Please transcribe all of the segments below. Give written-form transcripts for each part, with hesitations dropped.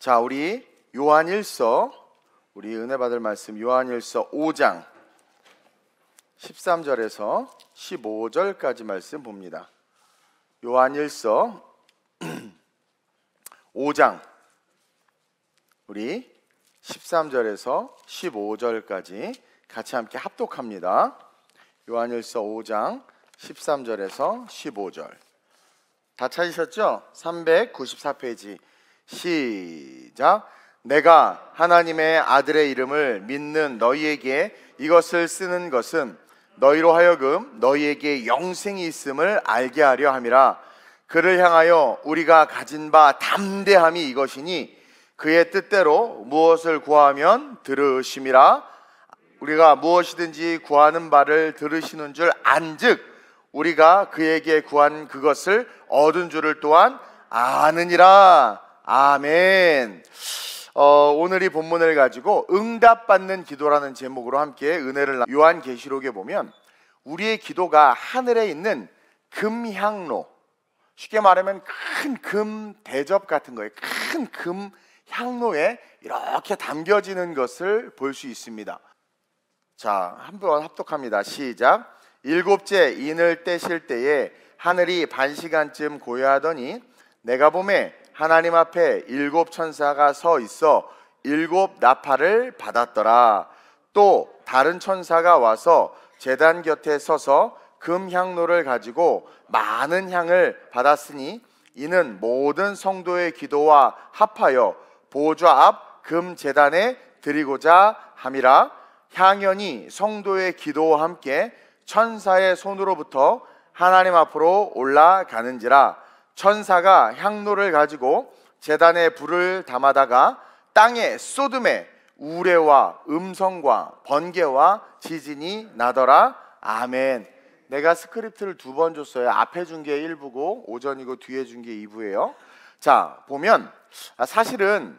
자, 우리 요한일서, 우리 은혜 받을 말씀 요한일서 5장 13절에서 15절까지 말씀 봅니다. 요한일서 5장 우리 13절에서 15절까지 같이 함께 합독합니다. 요한일서 5장 13절에서 15절. 다 찾으셨죠? 394페이지. 시작. 내가 하나님의 아들의 이름을 믿는 너희에게 이것을 쓰는 것은 너희로 하여금 너희에게 영생이 있음을 알게 하려 함이라. 그를 향하여 우리가 가진 바 담대함이 이것이니 그의 뜻대로 무엇을 구하면 들으심이라. 우리가 무엇이든지 구하는 바를 들으시는 줄 안즉 우리가 그에게 구한 그것을 얻은 줄을 또한 아느니라. 아멘. 오늘 이 본문을 가지고 응답받는 기도라는 제목으로 함께 은혜를 요한계시록에 보면 우리의 기도가 하늘에 있는 금향로, 쉽게 말하면 큰 금 대접 같은 거예요. 큰 금 향로에 이렇게 담겨지는 것을 볼 수 있습니다. 자, 한번 합독합니다. 시작. 일곱째 인을 떼실 때에 하늘이 반시간쯤 고요하더니 내가 보매 하나님 앞에 일곱 천사가 서 있어 일곱 나팔을 받았더라. 또 다른 천사가 와서 제단 곁에 서서 금향로를 가지고 많은 향을 받았으니 이는 모든 성도의 기도와 합하여 보좌 앞 금제단에 드리고자 함이라. 향연이 성도의 기도와 함께 천사의 손으로부터 하나님 앞으로 올라가는지라. 천사가 향로를 가지고 제단에 불을 담아다가 땅에 쏟음에 우레와 음성과 번개와 지진이 나더라. 아멘. 내가 스크립트를 2번 줬어요. 앞에 준 게 1부고 오전이고 뒤에 준 게 2부예요. 자, 보면 사실은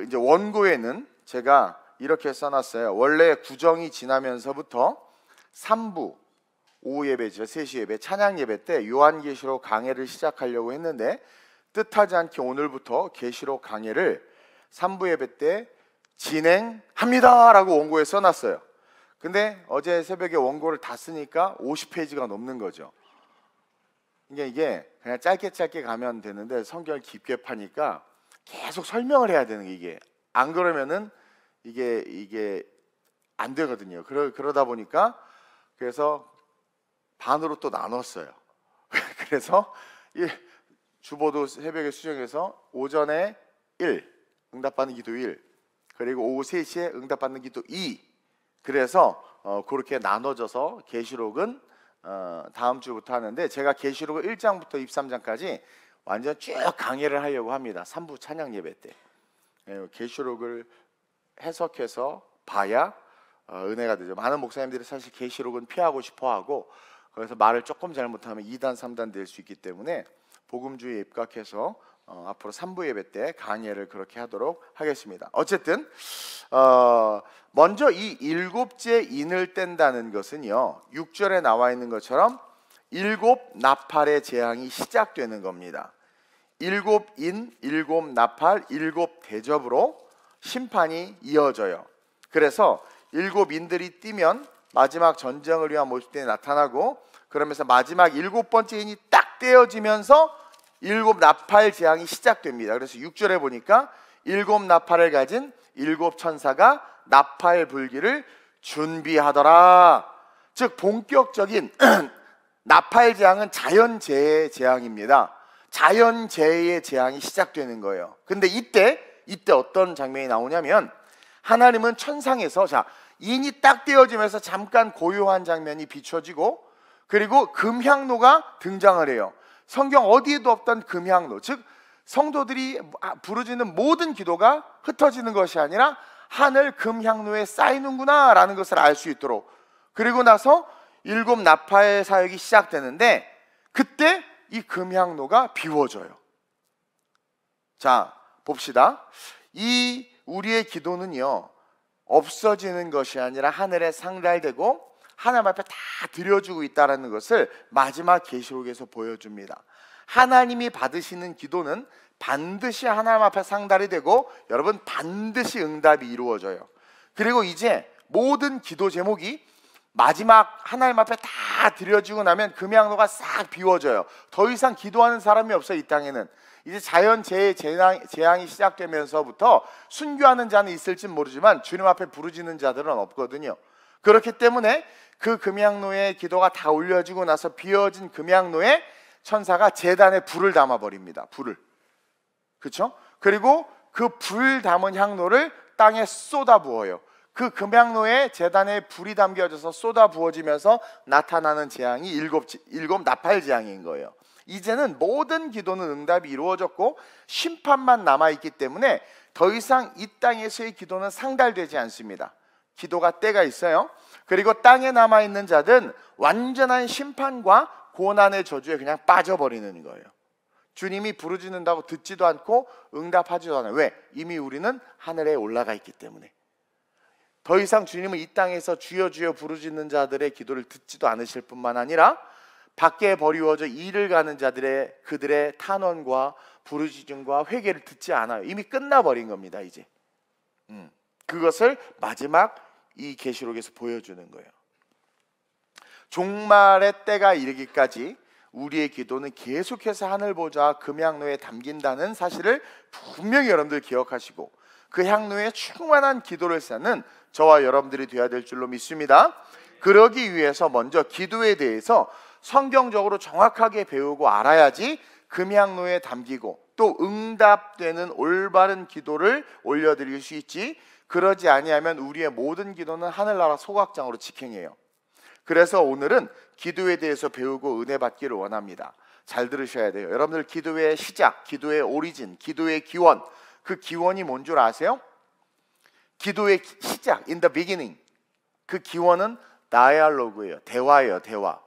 이제 원고에는 제가 이렇게 써놨어요. 원래 구정이 지나면서부터 3부 오후 예배죠. 3시 예배, 찬양 예배 때 요한계시록 강해를 시작하려고 했는데 뜻하지 않게 오늘부터 계시록 강해를 3부 예배 때 진행합니다 라고 원고에 써놨어요. 근데 어제 새벽에 원고를 다 쓰니까 50페이지가 넘는 거죠. 이게 그냥 짧게 가면 되는데 성경을 깊게 파니까 계속 설명을 해야 되는 게 이게 안 그러면은 이게 안 되거든요. 그러다 보니까 그래서 반으로 또 나눴어요. 그래서 주보도 새벽에 수정해서 오전에 1 응답받는 기도 1 그리고 오후 3시에 응답받는 기도 2 그래서 그렇게 나눠져서 계시록은 다음 주부터 하는데 제가 계시록을 1장부터 23장까지 완전 쭉 강해를 하려고 합니다. 3부 찬양 예배 때 계시록을 해석해서 봐야 은혜가 되죠. 많은 목사님들이 사실 계시록은 피하고 싶어하고 그래서 말을 조금 잘못하면 2단 3단 될 수 있기 때문에 복음주의에 입각해서 앞으로 3부 예배 때 강해를 그렇게 하도록 하겠습니다. 어쨌든 먼저 이 일곱째 인을 뗀다는 것은요 6절에 나와 있는 것처럼 일곱 나팔의 재앙이 시작되는 겁니다. 일곱 인, 일곱 나팔, 일곱 대접으로 심판이 이어져요. 그래서 일곱 인들이 뛰면 마지막 전쟁을 위한 모습들이 나타나고 그러면서 마지막 7번째 인이 딱 떼어지면서 일곱 나팔 재앙이 시작됩니다. 그래서 6절에 보니까 일곱 나팔을 가진 일곱 천사가 나팔 불기를 준비하더라. 즉 본격적인 나팔 재앙은 자연재해의 재앙입니다. 자연재해의 재앙이 시작되는 거예요. 근데 이때 어떤 장면이 나오냐면 하나님은 천상에서 인이 딱 떼어지면서 잠깐 고요한 장면이 비춰지고 그리고 금향로가 등장을 해요. 성경 어디에도 없던 금향로, 즉 성도들이 부르짖는 모든 기도가 흩어지는 것이 아니라 하늘 금향로에 쌓이는구나 라는 것을 알 수 있도록. 그리고 나서 일곱 나팔 사역이 시작되는데 그때 이 금향로가 비워져요. 자, 봅시다. 이 우리의 기도는요 없어지는 것이 아니라 하늘에 상달되고 하나님 앞에 다 드려주고 있다는 것을 마지막 계시록에서 보여줍니다. 하나님이 받으시는 기도는 반드시 하나님 앞에 상달이 되고 여러분 반드시 응답이 이루어져요. 그리고 이제 모든 기도 제목이 마지막 하나님 앞에 다 드려지고 나면 금양로가 싹 비워져요. 더 이상 기도하는 사람이 없어요. 이 땅에는 이제 자연재해 재앙이 시작되면서부터 순교하는 자는 있을지 모르지만 주님 앞에 부르짖는 자들은 없거든요. 그렇기 때문에 그 금양로의 기도가 다 올려지고 나서 비워진 금양로에 천사가 제단에 불을 담아버립니다. 불을. 그렇죠? 그리고 그 불 담은 향로를 땅에 쏟아 부어요. 그 금양로에 제단에 불이 담겨져서 쏟아 부어지면서 나타나는 재앙이 일곱 나팔 재앙인 거예요. 이제는 모든 기도는 응답이 이루어졌고 심판만 남아있기 때문에 더 이상 이 땅에서의 기도는 상달되지 않습니다. 기도가 때가 있어요. 그리고 땅에 남아있는 자들은 완전한 심판과 고난의 저주에 그냥 빠져버리는 거예요. 주님이 부르짖는다고 듣지도 않고 응답하지도 않아요. 왜? 이미 우리는 하늘에 올라가 있기 때문에. 더 이상 주님은 이 땅에서 주여 주여 부르짖는 자들의 기도를 듣지도 않으실 뿐만 아니라 밖에 버리워져 일을 가는 자들의 그들의 탄원과 부르짖음과 회개를 듣지 않아요. 이미 끝나버린 겁니다. 이제 그것을 마지막 이 계시록에서 보여주는 거예요. 종말의 때가 이르기까지 우리의 기도는 계속해서 하늘 보좌 금향로에 담긴다는 사실을 분명히 여러분들 기억하시고 그 향로에 충만한 기도를 쌓는 저와 여러분들이 되어야 될 줄로 믿습니다. 그러기 위해서 먼저 기도에 대해서 성경적으로 정확하게 배우고 알아야지 금향로에 담기고 또 응답되는 올바른 기도를 올려드릴 수 있지, 그러지 아니하면 우리의 모든 기도는 하늘나라 소각장으로 직행해요. 그래서 오늘은 기도에 대해서 배우고 은혜 받기를 원합니다. 잘 들으셔야 돼요. 여러분들 기도의 시작, 기도의 오리진, 기도의 기원, 그 기원이 뭔 줄 아세요? 기도의 시작, in the beginning, 그 기원은 다이얼로그예요. 대화예요. 대화.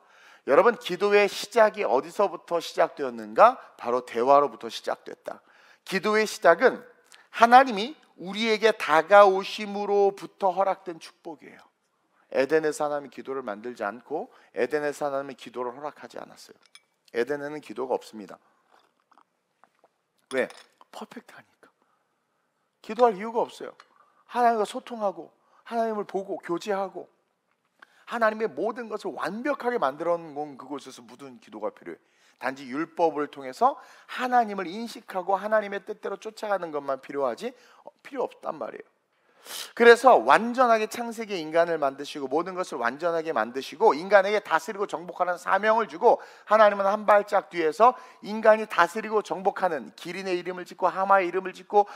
여러분 기도의 시작이 어디서부터 시작되었는가? 바로 대화로부터 시작됐다. 기도의 시작은 하나님이 우리에게 다가오심으로부터 허락된 축복이에요. 에덴에서 하나님이 기도를 만들지 않고 에덴에서 하나님이 기도를 허락하지 않았어요. 에덴에는 기도가 없습니다. 왜? 퍼펙트하니까. 기도할 이유가 없어요. 하나님과 소통하고 하나님을 보고 교제하고 하나님의 모든 것을 완벽하게 만들어 놓은 그곳에서 묻은 기도가 필요해요. 단지 율법을 통해서 하나님을 인식하고 하나님의 뜻대로 쫓아가는 것만 필요하지 필요 없단 말이에요. 그래서 완전하게 창세기 인간을 만드시고 모든 것을 완전하게 만드시고 인간에게 다스리고 정복하는 사명을 주고 하나님은 한 발짝 뒤에서 인간이 다스리고 정복하는 기린의 이름을 짓고 하마의 이름을 짓고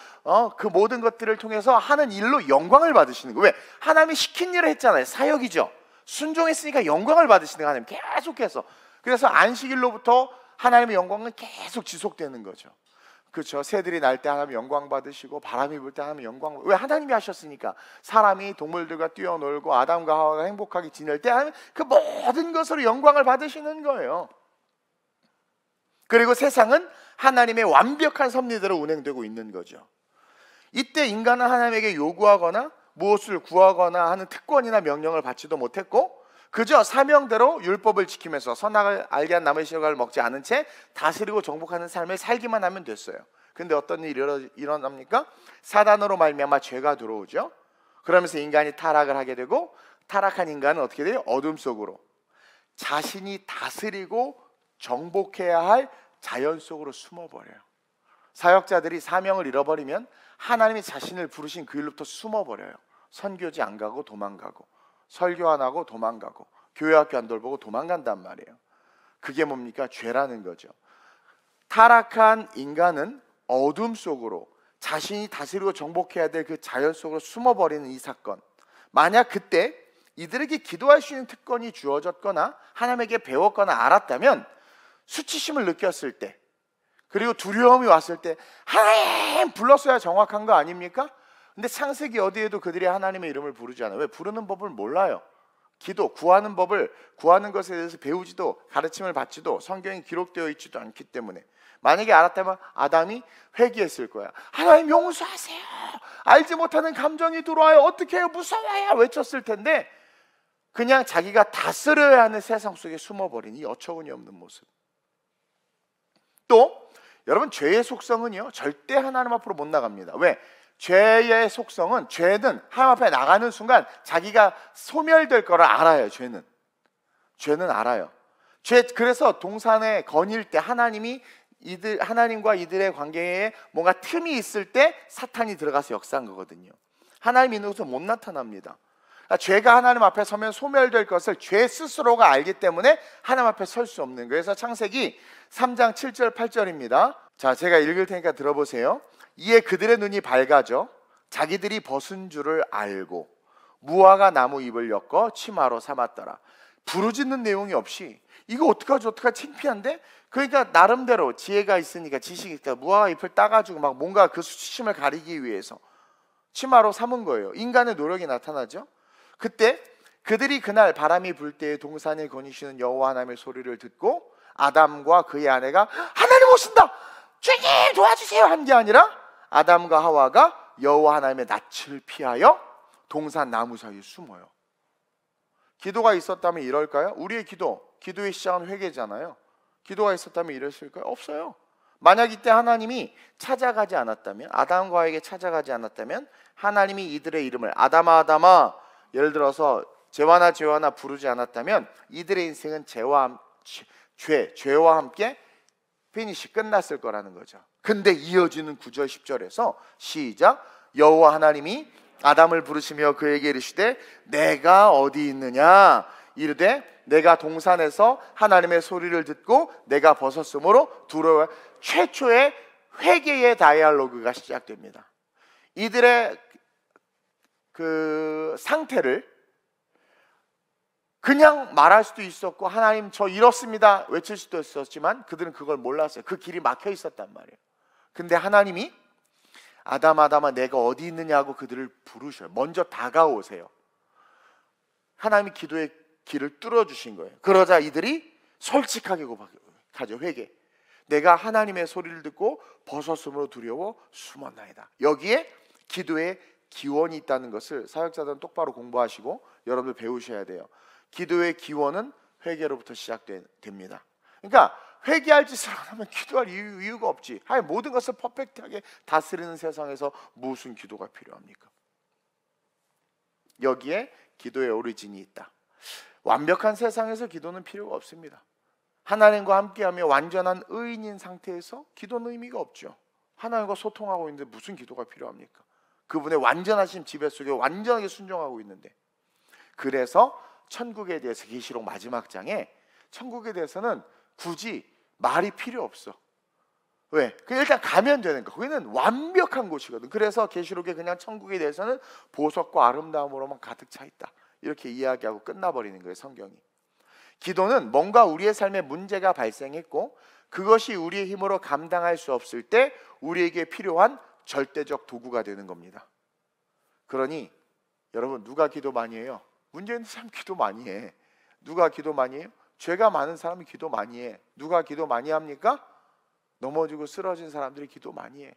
그 모든 것들을 통해서 하는 일로 영광을 받으시는 거예요. 왜? 하나님이 시킨 일을 했잖아요. 사역이죠. 순종했으니까 영광을 받으시는 거예요. 하나님 계속해서. 그래서 안식일로부터 하나님의 영광은 계속 지속되는 거죠. 그렇죠. 새들이 날 때 하나님 영광 받으시고 바람이 불 때 하나님 영광. 왜? 하나님이 하셨으니까. 사람이 동물들과 뛰어놀고 아담과 하와가 행복하게 지낼 때 하나님 그 모든 것으로 영광을 받으시는 거예요. 그리고 세상은 하나님의 완벽한 섭리대로 운행되고 있는 거죠. 이때 인간은 하나님에게 요구하거나 무엇을 구하거나 하는 특권이나 명령을 받지도 못했고 그저 사명대로 율법을 지키면서 선악을 알게 한 나무의 실과를 먹지 않은 채 다스리고 정복하는 삶을 살기만 하면 됐어요. 근데 어떤 일이 일어납니까? 사단으로 말미암아 죄가 들어오죠. 그러면서 인간이 타락을 하게 되고 타락한 인간은 어떻게 돼요? 어둠 속으로 자신이 다스리고 정복해야 할 자연 속으로 숨어버려요. 사역자들이 사명을 잃어버리면 하나님이 자신을 부르신 그 일로부터 숨어버려요. 선교지 안 가고 도망가고 설교 안 하고 도망가고 교회 학교 안 돌보고 도망간단 말이에요. 그게 뭡니까? 죄라는 거죠. 타락한 인간은 어둠 속으로 자신이 다스리고 정복해야 될 그 자연 속으로 숨어버리는 이 사건, 만약 그때 이들에게 기도할 수 있는 특권이 주어졌거나 하나님에게 배웠거나 알았다면 수치심을 느꼈을 때 그리고 두려움이 왔을 때 하나님 불렀어야 정확한 거 아닙니까? 근데 창세기 어디에도 그들이 하나님의 이름을 부르지 않아요. 왜? 부르는 법을 몰라요. 기도, 구하는 법을, 구하는 것에 대해서 배우지도 가르침을 받지도 성경에 기록되어 있지도 않기 때문에. 만약에 알았다면 아담이 회개했을 거야. 하나님 용서하세요. 알지 못하는 감정이 들어와요. 어떻게 해요? 무서워요. 외쳤을 텐데 그냥 자기가 다스려야 하는 세상 속에 숨어버린 이 어처구니 없는 모습. 또 여러분, 죄의 속성은요 절대 하나님 앞으로 못 나갑니다. 왜? 죄의 속성은, 죄는 하나님 앞에 나가는 순간 자기가 소멸될 거를 알아요. 죄는 알아요. 그래서 동산에 거닐 때 하나님과 이들의 관계에 뭔가 틈이 있을 때 사탄이 들어가서 역사한 거거든요. 하나님 있는 곳은 못 나타납니다. 그러니까 죄가 하나님 앞에 서면 소멸될 것을 죄 스스로가 알기 때문에 하나님 앞에 설 수 없는 거예요. 그래서 창세기 3장 7절 8절입니다. 자, 제가 읽을 테니까 들어보세요. 이에 그들의 눈이 밝아져 자기들이 벗은 줄을 알고 무화과 나무 잎을 엮어 치마로 삼았더라. 부르짖는 내용이 없이 이거 어떡하지 창피한데? 그러니까 나름대로 지혜가 있으니까, 지식이 있다, 무화과 잎을 따가지고 막 뭔가 그 수치심을 가리기 위해서 치마로 삼은 거예요. 인간의 노력이 나타나죠. 그때 그들이 그날 바람이 불 때에 동산에 거니시는 여호와 하나님의 소리를 듣고 아담과 그의 아내가 하나님 오신다, 주님 도와주세요 한 게 아니라 아담과 하와가 여호와 하나님의 낯을 피하여 동산 나무 사이에 숨어요. 기도가 있었다면 이럴까요? 우리의 기도의 시작은 회개잖아요. 기도가 있었다면 이랬을까요? 없어요. 만약 이때 하나님이 찾아가지 않았다면, 아담과 하와에게 찾아가지 않았다면, 하나님이 이들의 이름을 아담아 아담아 예를 들어서 죄와나 부르지 않았다면 이들의 인생은 죄와 함께 피니시 끝났을 거라는 거죠. 근데 이어지는 9절 10절에서 시작. 여호와 하나님이 아담을 부르시며 그에게 이르시되 내가 어디 있느냐 이르되 내가 동산에서 하나님의 소리를 듣고 내가 벗었으므로 두려워. 최초의 회개의 다이알로그가 시작됩니다. 이들의 그 상태를 그냥 말할 수도 있었고 하나님 저 이렇습니다 외칠 수도 있었지만 그들은 그걸 몰랐어요. 그 길이 막혀 있었단 말이에요. 근데 하나님이 아담아 내가 어디 있느냐고 그들을 부르셔요. 먼저 다가오세요. 하나님이 기도의 길을 뚫어주신 거예요. 그러자 이들이 솔직하게 고백하죠. 회개. 내가 하나님의 소리를 듣고 벗었으므로 두려워 숨었나이다. 여기에 기도의 기원이 있다는 것을 사역자들은 똑바로 공부하시고 여러분들 배우셔야 돼요. 기도의 기원은 회개로부터 시작됩니다. 그러니까 회개할 짓을 안 하면 기도할 이유가 없지. 아니, 모든 것을 퍼펙트하게 다스리는 세상에서 무슨 기도가 필요합니까? 여기에 기도의 오리진이 있다. 완벽한 세상에서 기도는 필요가 없습니다. 하나님과 함께하며 완전한 의인인 상태에서 기도는 의미가 없죠. 하나님과 소통하고 있는데 무슨 기도가 필요합니까? 그분의 완전하신 지배 속에 완전하게 순종하고 있는데. 그래서 천국에 대해서 계시록 마지막 장에 천국에 대해서는 굳이 말이 필요 없어. 왜? 그냥 일단 가면 되는 거. 거기는 완벽한 곳이거든. 그래서 계시록에 그냥 천국에 대해서는 보석과 아름다움으로만 가득 차 있다, 이렇게 이야기하고 끝나버리는 거예요, 성경이. 기도는 뭔가 우리의 삶에 문제가 발생했고 그것이 우리의 힘으로 감당할 수 없을 때 우리에게 필요한 절대적 도구가 되는 겁니다. 그러니 여러분, 누가 기도 많이 해요? 문제 있는 사람 기도 많이 해. 누가 기도 많이 해요? 죄가 많은 사람이 기도 많이 해. 누가 기도 많이 합니까? 넘어지고 쓰러진 사람들이 기도 많이 해.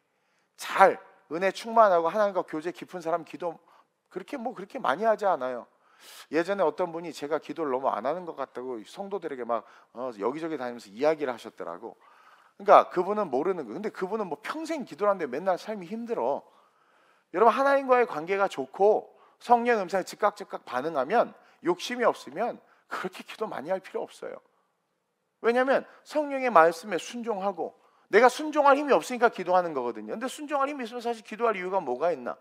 잘 은혜 충만하고 하나님과 교제 깊은 사람 기도 그렇게 많이 하지 않아요. 예전에 어떤 분이 제가 기도를 너무 안 하는 것 같다고 성도들에게 막 여기저기 다니면서 이야기를 하셨더라고. 그러니까 그분은 모르는 거예요. 근데 그분은 뭐 평생 기도를 하는데 맨날 삶이 힘들어. 여러분, 하나님과의 관계가 좋고 성령 음성에 즉각 반응하면, 욕심이 없으면 그렇게 기도 많이 할 필요 없어요. 왜냐하면 성령의 말씀에 순종하고, 내가 순종할 힘이 없으니까 기도하는 거거든요. 근데 순종할 힘이 있으면 사실 기도할 이유가 뭐가 있나?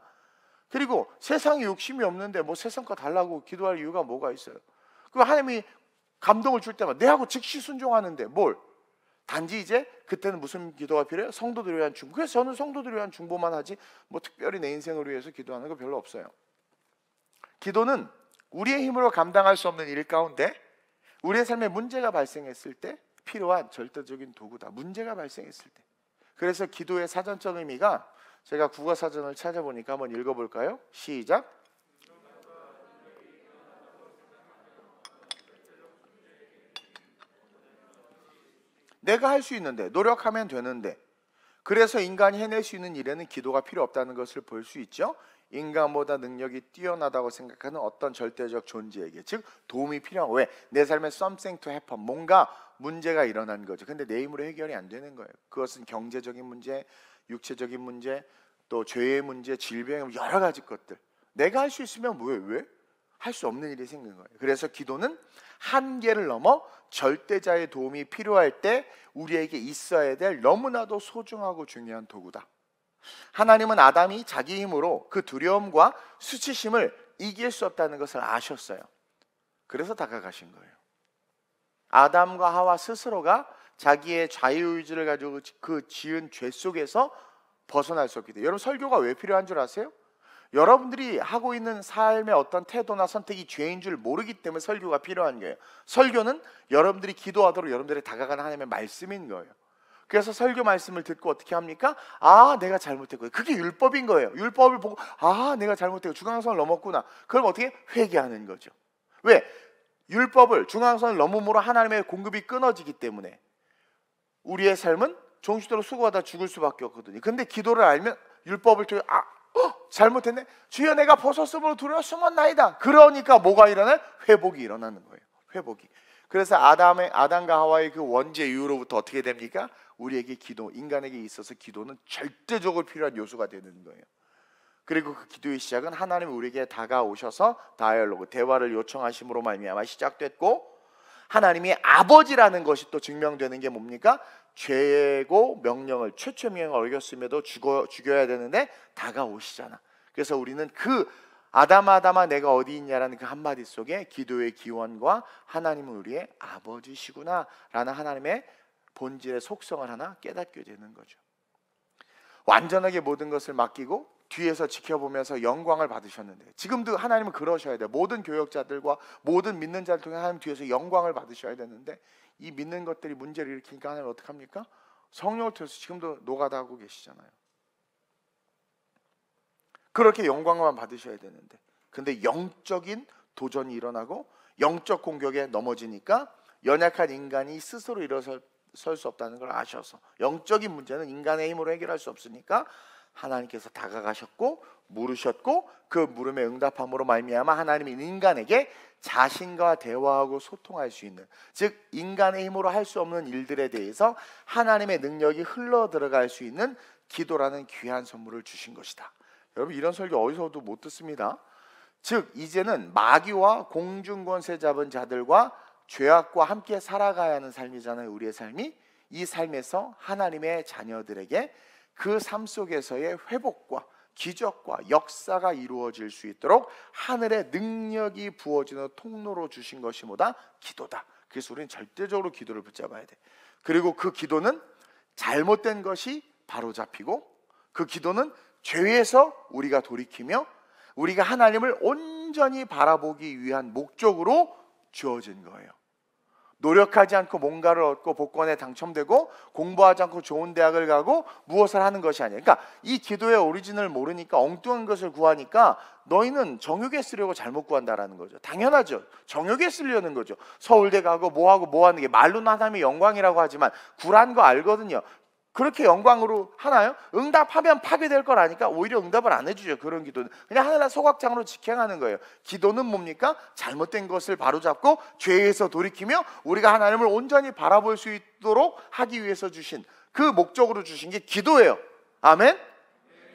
그리고 세상에 욕심이 없는데 뭐 세상 거 달라고 기도할 이유가 뭐가 있어요? 그 하나님이 감동을 줄 때마다 내하고 즉시 순종하는데 뭘? 단지 이제 그때는 무슨 기도가 필요해요? 성도들을 위한 중보. 그래서 저는 성도들을 위한 중보만 하지 뭐 특별히 내 인생을 위해서 기도하는 거 별로 없어요. 기도는 우리의 힘으로 감당할 수 없는 일 가운데 우리의 삶에 문제가 발생했을 때 필요한 절대적인 도구다. 문제가 발생했을 때. 그래서 기도의 사전적 의미가, 제가 국어 사전을 찾아보니까 한번 읽어볼까요? 시작. 내가 할 수 있는데, 노력하면 되는데, 그래서 인간이 해낼 수 있는 일에는 기도가 필요 없다는 것을 볼 수 있죠. 인간보다 능력이 뛰어나다고 생각하는 어떤 절대적 존재에게, 즉 도움이 필요한, 왜? 내 삶에 something to happen, 뭔가 문제가 일어난 거죠. 근데 내 힘으로 해결이 안 되는 거예요. 그것은 경제적인 문제, 육체적인 문제, 또 죄의 문제, 질병의 여러 가지 것들. 내가 할 수 있으면 왜? 할 수 없는 일이 생긴 거예요. 그래서 기도는 한계를 넘어 절대자의 도움이 필요할 때 우리에게 있어야 될 너무나도 소중하고 중요한 도구다. 하나님은 아담이 자기 힘으로 그 두려움과 수치심을 이길 수 없다는 것을 아셨어요. 그래서 다가가신 거예요. 아담과 하와 스스로가 자기의 자유의지를 가지고 그 지은 죄 속에서 벗어날 수 없기 때문에. 여러분, 설교가 왜 필요한 줄 아세요? 여러분들이 하고 있는 삶의 어떤 태도나 선택이 죄인 줄 모르기 때문에 설교가 필요한 거예요. 설교는 여러분들이 기도하도록 여러분들이 다가가는 하나님의 말씀인 거예요. 그래서 설교 말씀을 듣고 어떻게 합니까? 아, 내가 잘못했구나. 그게 율법인 거예요. 율법을 보고 아, 내가 잘못했고 중앙선을 넘었구나. 그럼 어떻게? 회개하는 거죠. 왜? 율법을, 중앙선을 넘음으로 하나님의 공급이 끊어지기 때문에 우리의 삶은 종식대로 수고하다 죽을 수밖에 없거든요. 근데 기도를 알면 율법을 통해 잘못했네. 주여, 내가 벗었으므로 두려워 숨었나이다. 그러니까 뭐가 일어나요? 회복이 일어나는 거예요. 회복이. 그래서 아담과 하와의 그 원죄 이후로부터 어떻게 됩니까? 우리에게 기도, 인간에게 있어서 기도는 절대적으로 필요한 요소가 되는 거예요. 그리고 그 기도의 시작은 하나님이 우리에게 다가오셔서 다이얼로그, 대화를 요청하심으로 말미암아 시작됐고, 하나님이 아버지라는 것이 또 증명되는 게 뭡니까? 죄고 명령을, 최초 명령을 어겼음에도 죽여야 되는데 다가오시잖아. 그래서 우리는 그 아담아 내가 어디 있냐라는 그 한마디 속에 기도의 기원과 하나님은 우리의 아버지시구나 라는 하나님의 본질의 속성을 하나 깨닫게 되는 거죠. 완전하게 모든 것을 맡기고 뒤에서 지켜보면서 영광을 받으셨는데, 지금도 하나님은 그러셔야 돼요. 모든 교역자들과 모든 믿는 자를 통해 하나님 뒤에서 영광을 받으셔야 되는데, 이 믿는 것들이 문제를 일으키니까 하나님 어떡합니까? 성령을 통해서 지금도 노가다 하고 계시잖아요. 그렇게 영광만 받으셔야 되는데, 근데 영적인 도전이 일어나고 영적 공격에 넘어지니까 연약한 인간이 스스로 일어설 수 없다는 걸 아셔서, 영적인 문제는 인간의 힘으로 해결할 수 없으니까 하나님께서 다가가셨고 물으셨고, 그 물음에 응답함으로 말미암아 하나님이 인간에게 자신과 대화하고 소통할 수 있는, 즉 인간의 힘으로 할 수 없는 일들에 대해서 하나님의 능력이 흘러 들어갈 수 있는 기도라는 귀한 선물을 주신 것이다. 여러분, 이런 설교 어디서도 못 듣습니다. 즉 이제는 마귀와 공중권세 잡은 자들과 죄악과 함께 살아가야 하는 삶이잖아요. 우리의 삶이. 이 삶에서 하나님의 자녀들에게 그 삶 속에서의 회복과 기적과 역사가 이루어질 수 있도록 하늘의 능력이 부어지는 통로로 주신 것이 뭐다? 기도다. 그래서 우리는 절대적으로 기도를 붙잡아야 돼. 그리고 그 기도는 잘못된 것이 바로잡히고, 그 기도는 죄에서 우리가 돌이키며 우리가 하나님을 온전히 바라보기 위한 목적으로 주어진 거예요. 노력하지 않고 뭔가를 얻고 복권에 당첨되고 공부하지 않고 좋은 대학을 가고 무엇을 하는 것이 아니에요. 그러니까 이 기도의 오리진을 모르니까 엉뚱한 것을 구하니까 너희는 정욕에 쓰려고 잘못 구한다라는 거죠. 당연하죠. 정욕에 쓰려는 거죠. 서울대 가고 뭐 하는 게 말로는 하나님의 영광이라고 하지만 굴한 거 알거든요. 그렇게 영광으로 하나요? 응답하면 파괴될 걸 아니까 오히려 응답을 안 해주죠. 그런 기도는 그냥 하늘날 소각장으로 직행하는 거예요. 기도는 뭡니까? 잘못된 것을 바로잡고 죄에서 돌이키며 우리가 하나님을 온전히 바라볼 수 있도록 하기 위해서 주신, 그 목적으로 주신 게 기도예요. 아멘?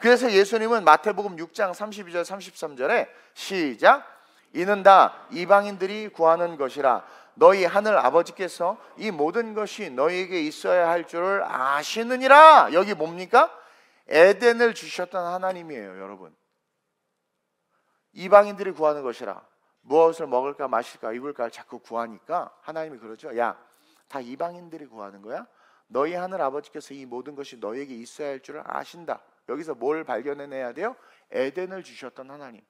그래서 예수님은 마태복음 6장 32절 33절에 시작, 이는 다 이방인들이 구하는 것이라 너희 하늘 아버지께서 이 모든 것이 너희에게 있어야 할 줄을 아시느니라. 여기 뭡니까? 에덴을 주셨던 하나님이에요. 여러분, 이방인들이 구하는 것이라, 무엇을 먹을까 마실까 입을까 자꾸 구하니까 하나님이 그러죠. 야, 다 이방인들이 구하는 거야. 너희 하늘 아버지께서 이 모든 것이 너희에게 있어야 할 줄을 아신다. 여기서 뭘 발견해내야 돼요? 에덴을 주셨던 하나님,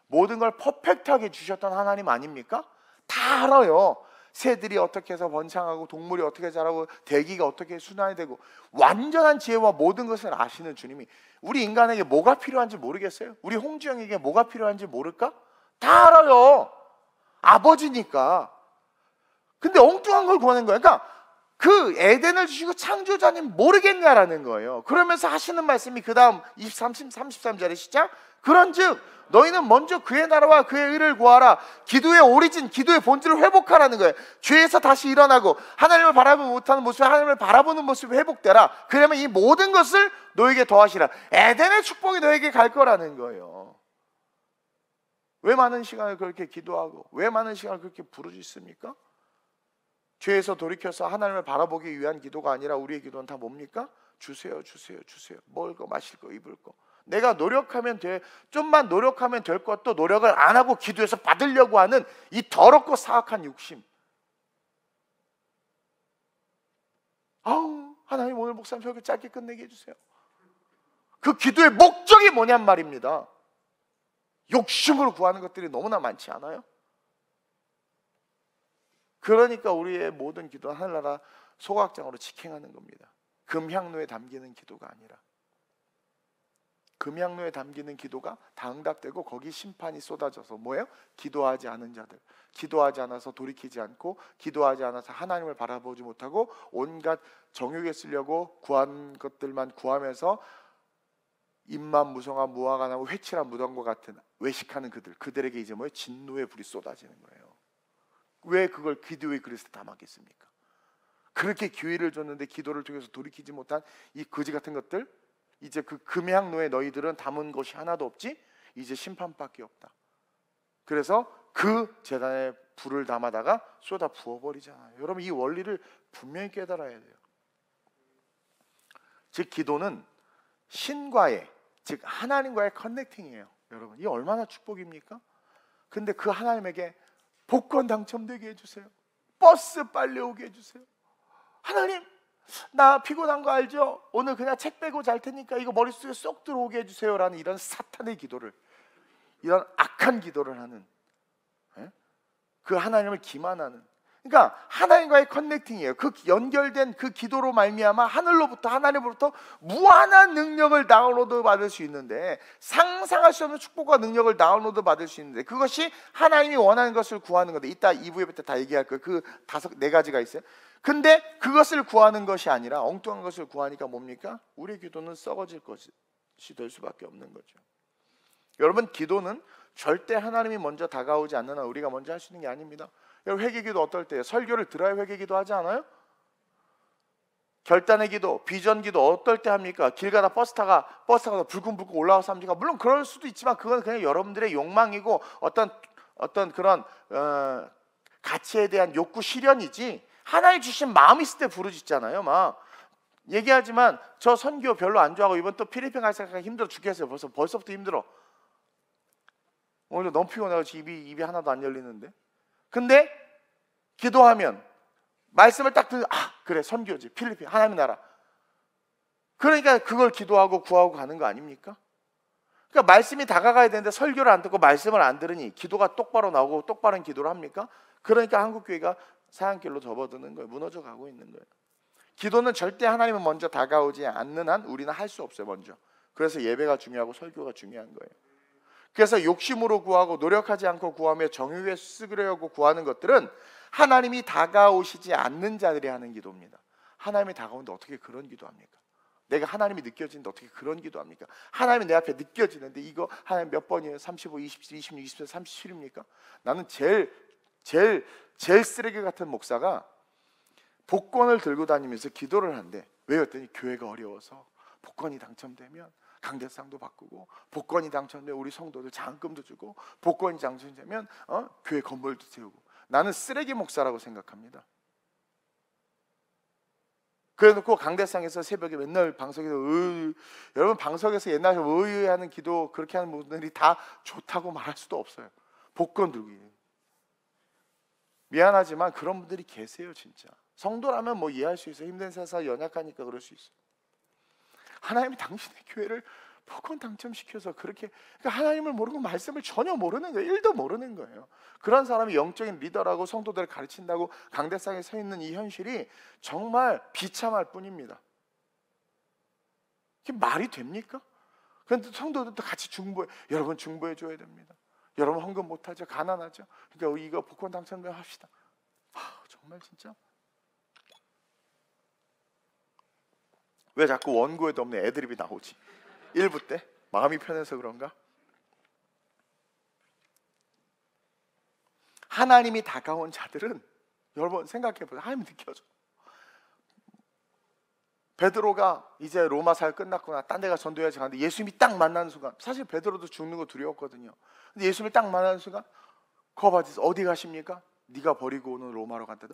모든 걸 퍼펙트하게 주셨던 하나님 아닙니까? 다 알아요. 새들이 어떻게 해서 번창하고 동물이 어떻게 자라고 대기가 어떻게 순환이 되고, 완전한 지혜와 모든 것을 아시는 주님이 우리 인간에게 뭐가 필요한지 모르겠어요? 우리 홍지영에게 뭐가 필요한지 모를까? 다 알아요. 아버지니까. 근데 엉뚱한 걸 구하는 거예요. 그러니까 그 에덴을 주시고 창조자님 모르겠냐라는 거예요. 그러면서 하시는 말씀이 그 다음 33절의 시작, 그런즉 너희는 먼저 그의 나라와 그의 의를 구하라. 기도의 오리진, 기도의 본질을 회복하라는 거예요. 죄에서 다시 일어나고 하나님을 바라보지 못하는 모습, 하나님을 바라보는 모습이 회복되라. 그러면 이 모든 것을 너에게 더하시라. 에덴의 축복이 너에게 갈 거라는 거예요. 왜 많은 시간을 그렇게 기도하고 왜 많은 시간을 그렇게 부르짖습니까? 죄에서 돌이켜서 하나님을 바라보기 위한 기도가 아니라 우리의 기도는 다 뭡니까? 주세요, 주세요, 주세요. 먹을 거, 마실 거, 입을 거. 내가 노력하면 돼. 좀만 노력하면 될 것도 노력을 안 하고 기도해서 받으려고 하는 이 더럽고 사악한 욕심. 아우, 하나님 오늘 목사님 설교 짧게 끝내게 해주세요. 그 기도의 목적이 뭐냔 말입니다. 욕심으로 구하는 것들이 너무나 많지 않아요? 그러니까 우리의 모든 기도는 하늘나라 소각장으로 직행하는 겁니다. 금향로에 담기는 기도가 아니라, 금향로에 담기는 기도가 다 응답되고 거기 심판이 쏟아져서 뭐예요? 기도하지 않은 자들, 기도하지 않아서 돌이키지 않고, 기도하지 않아서 하나님을 바라보지 못하고 온갖 정욕에 쓰려고 구한 것들만 구하면서 입만 무성한 무화과 나무 회칠한 무덤과 같은 외식하는 그들에게 이제 뭐예요? 진노의 불이 쏟아지는 거예요. 왜 그걸 기도의 그릇에 담았겠습니까? 그렇게 기회를 줬는데 기도를 통해서 돌이키지 못한 이 거지 같은 것들, 이제 그 금향로에 너희들은 담은 것이 하나도 없지? 이제 심판밖에 없다. 그래서 그 제단에 불을 담아다가 쏟아 부어버리잖아요. 여러분, 이 원리를 분명히 깨달아야 돼요. 즉 기도는 신과의, 즉 하나님과의 커넥팅이에요. 여러분, 이 얼마나 축복입니까? 근데 그 하나님에게 복권 당첨되게 해주세요. 버스 빨리 오게 해주세요. 하나님, 나 피곤한 거 알죠? 오늘 그냥 책 빼고 잘 테니까 이거 머릿속에 쏙 들어오게 해주세요 라는 이런 사탄의 기도를, 이런 악한 기도를 하는, 그 하나님을 기만하는, 그러니까 하나님과의 커넥팅이에요. 그 연결된 그 기도로 말미암아 하늘로부터, 하나님으로부터 무한한 능력을 다운로드 받을 수 있는데, 상상할 수 없는 축복과 능력을 다운로드 받을 수 있는데, 그것이 하나님이 원하는 것을 구하는 건데, 이따 2부에 때 다 얘기할 거예요. 그 4가지가 있어요. 근데 그것을 구하는 것이 아니라 엉뚱한 것을 구하니까 뭡니까? 우리의 기도는 썩어질 것이 될 수밖에 없는 거죠. 여러분, 기도는 절대 하나님이 먼저 다가오지 않는 한 우리가 먼저 할 수 있는 게 아닙니다. 여러분, 회개기도 어떨 때예요? 설교를 들어야 회개기도 하지 않아요? 결단의 기도, 비전 기도 어떨 때 합니까? 길 가다 버스 타가 불끈불끈 올라와서 합니까? 물론 그럴 수도 있지만 그건 그냥 여러분들의 욕망이고 어떤 그런 가치에 대한 욕구 실현이지, 하나님 주신 마음이 있을 때 부르짖잖아요. 막 얘기하지만 저 선교 별로 안 좋아하고 이번 또 필리핀 갈 생각 힘들어 죽겠어요. 벌써부터 힘들어. 오늘 너무 피곤해요. 입이 하나도 안 열리는데. 근데 기도하면 말씀을 딱 듣는, 아 그래 선교지, 필리핀 하나님 나라. 그러니까 그걸 기도하고 구하고 가는 거 아닙니까? 그러니까 말씀이 다가가야 되는데 설교를 안 듣고 말씀을 안 들으니 기도가 똑바로 나오고 똑바른 기도를 합니까? 그러니까 한국교회가 사양길로 접어드는 거예요. 무너져 가고 있는 거예요. 기도는 절대 하나님은 먼저 다가오지 않는 한 우리는 할 수 없어요. 먼저. 그래서 예배가 중요하고 설교가 중요한 거예요. 그래서 욕심으로 구하고 노력하지 않고 구하며 정욕에 쓰려고 구하는 것들은 하나님이 다가오시지 않는 자들이 하는 기도입니다. 하나님이 다가오는데 어떻게 그런 기도합니까? 내가 하나님이 느껴지는데 어떻게 그런 기도합니까? 하나님이 내 앞에 느껴지는데 이거 하나님 몇 번이에요? 35, 27, 26, 27, 37입니까? 나는 제일 쓰레기 같은 목사가 복권을 들고 다니면서 기도를 한대. 왜 그랬더니 교회가 어려워서 복권이 당첨되면 강대상도 바꾸고, 복권이 당첨되면 우리 성도들 장학금도 주고, 복권이 당첨되면 교회 건물도 세우고. 나는 쓰레기 목사라고 생각합니다. 그래놓고 강대상에서 새벽에 맨날 방석에서 여러분, 방석에서 옛날에 하는 기도 그렇게 하는 분들이 다 좋다고 말할 수도 없어요. 복권 들기. 미안하지만 그런 분들이 계세요. 진짜 성도라면 뭐 이해할 수 있어요. 힘든 세상 연약하니까 그럴 수 있어요. 하나님이 당신의 교회를 복권 당첨시켜서 그러니까 하나님을 모르고 말씀을 전혀 모르는 거예요. 1도 모르는 거예요. 그런 사람이 영적인 리더라고 성도들을 가르친다고 강대상에 서 있는 이 현실이 정말 비참할 뿐입니다. 이게 말이 됩니까? 그런데 성도들도 같이 중보해. 여러분 중보해 줘야 됩니다. 여러분 헌금 못하죠? 가난하죠? 그러니까 이거 복권 당첨되면 합시다. 정말 진짜 왜 자꾸 원고에도 없는 애드립이 나오지? 1부 때 마음이 편해서 그런가? 하나님이 다가온 자들은 여러분 생각해 보세요. 하나님 느껴져. 베드로가 이제 로마 사역 끝났구나, 딴 데가 전도해야지 가는데 예수님이 딱 만나는 순간, 사실 베드로도 죽는 거 두려웠거든요. 근데 예수님이 딱 만나는 순간 거봐지서 어디 가십니까? 네가 버리고 오는 로마로 간다.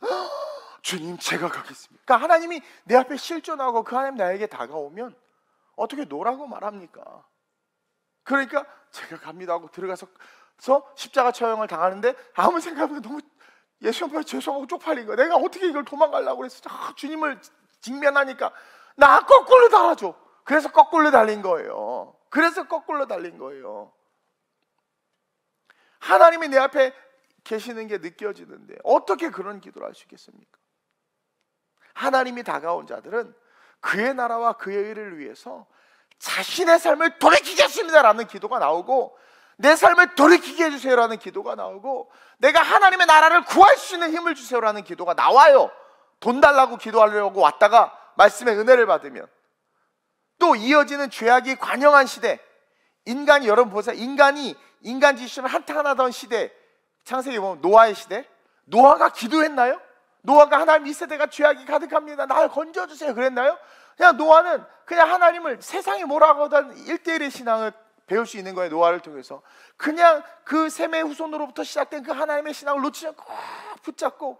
주님, 제가 가겠습니다. 그러니까 하나님이 내 앞에 실존하고 그 하나님 나에게 다가오면 어떻게 노라고 말합니까? 그러니까 제가 갑니다 하고 들어가서 십자가 처형을 당하는데 아무 생각 없이 너무 예수 앞에 죄송하고 쪽팔린 거야. 내가 어떻게 이걸 도망가려고 그랬어. 주님을 직면하니까 나 거꾸로 달아줘. 그래서 거꾸로 달린 거예요. 하나님이 내 앞에 계시는 게 느껴지는데 어떻게 그런 기도를 할 수 있겠습니까? 하나님이 다가온 자들은 그의 나라와 그의 의를 위해서 자신의 삶을 돌이키겠습니다라는 기도가 나오고, 내 삶을 돌이키게 해주세요라는 기도가 나오고, 내가 하나님의 나라를 구할 수 있는 힘을 주세요라는 기도가 나와요. 돈 달라고 기도하려고 왔다가 말씀의 은혜를 받으면. 또 이어지는 죄악이 관영한 시대, 인간이, 여러분 보세요, 인간 지심을 한탄하던 시대, 창세기 보면 노아의 시대, 노아가 기도했나요? 노아가 하나님, 이 세대가 죄악이 가득합니다, 날 건져주세요 그랬나요? 그냥 노아는 그냥 하나님을, 세상이 뭐라고 하든 1대1의 신앙을 배울 수 있는 거예요. 노아를 통해서 그냥 그 셈의 후손으로부터 시작된 그 하나님의 신앙을 놓치지 않고 붙잡고,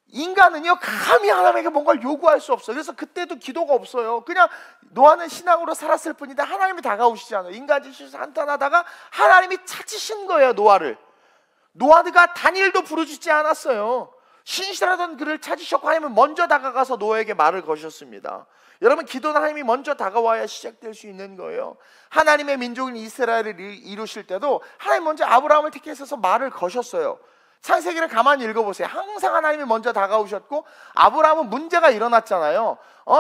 인간은요 감히 하나님에게 뭔가를 요구할 수 없어요. 그래서 그때도 기도가 없어요. 그냥 노아는 신앙으로 살았을 뿐인데 하나님이 다가오시지 않아요. 인간 짓에서 한탄하다가 하나님이 찾으신 거예요. 노아가 다니엘도 부르짖지 않았어요. 신실하던 그를 찾으셨고 하나님은 먼저 다가가서 노아에게 말을 거셨습니다. 여러분, 기도는 하나님이 먼저 다가와야 시작될 수 있는 거예요. 하나님의 민족인 이스라엘을 이루실 때도 하나님 먼저 아브라함을 택해서 말을 거셨어요. 창세기를 가만히 읽어보세요. 항상 하나님이 먼저 다가오셨고, 아브라함은 문제가 일어났잖아요.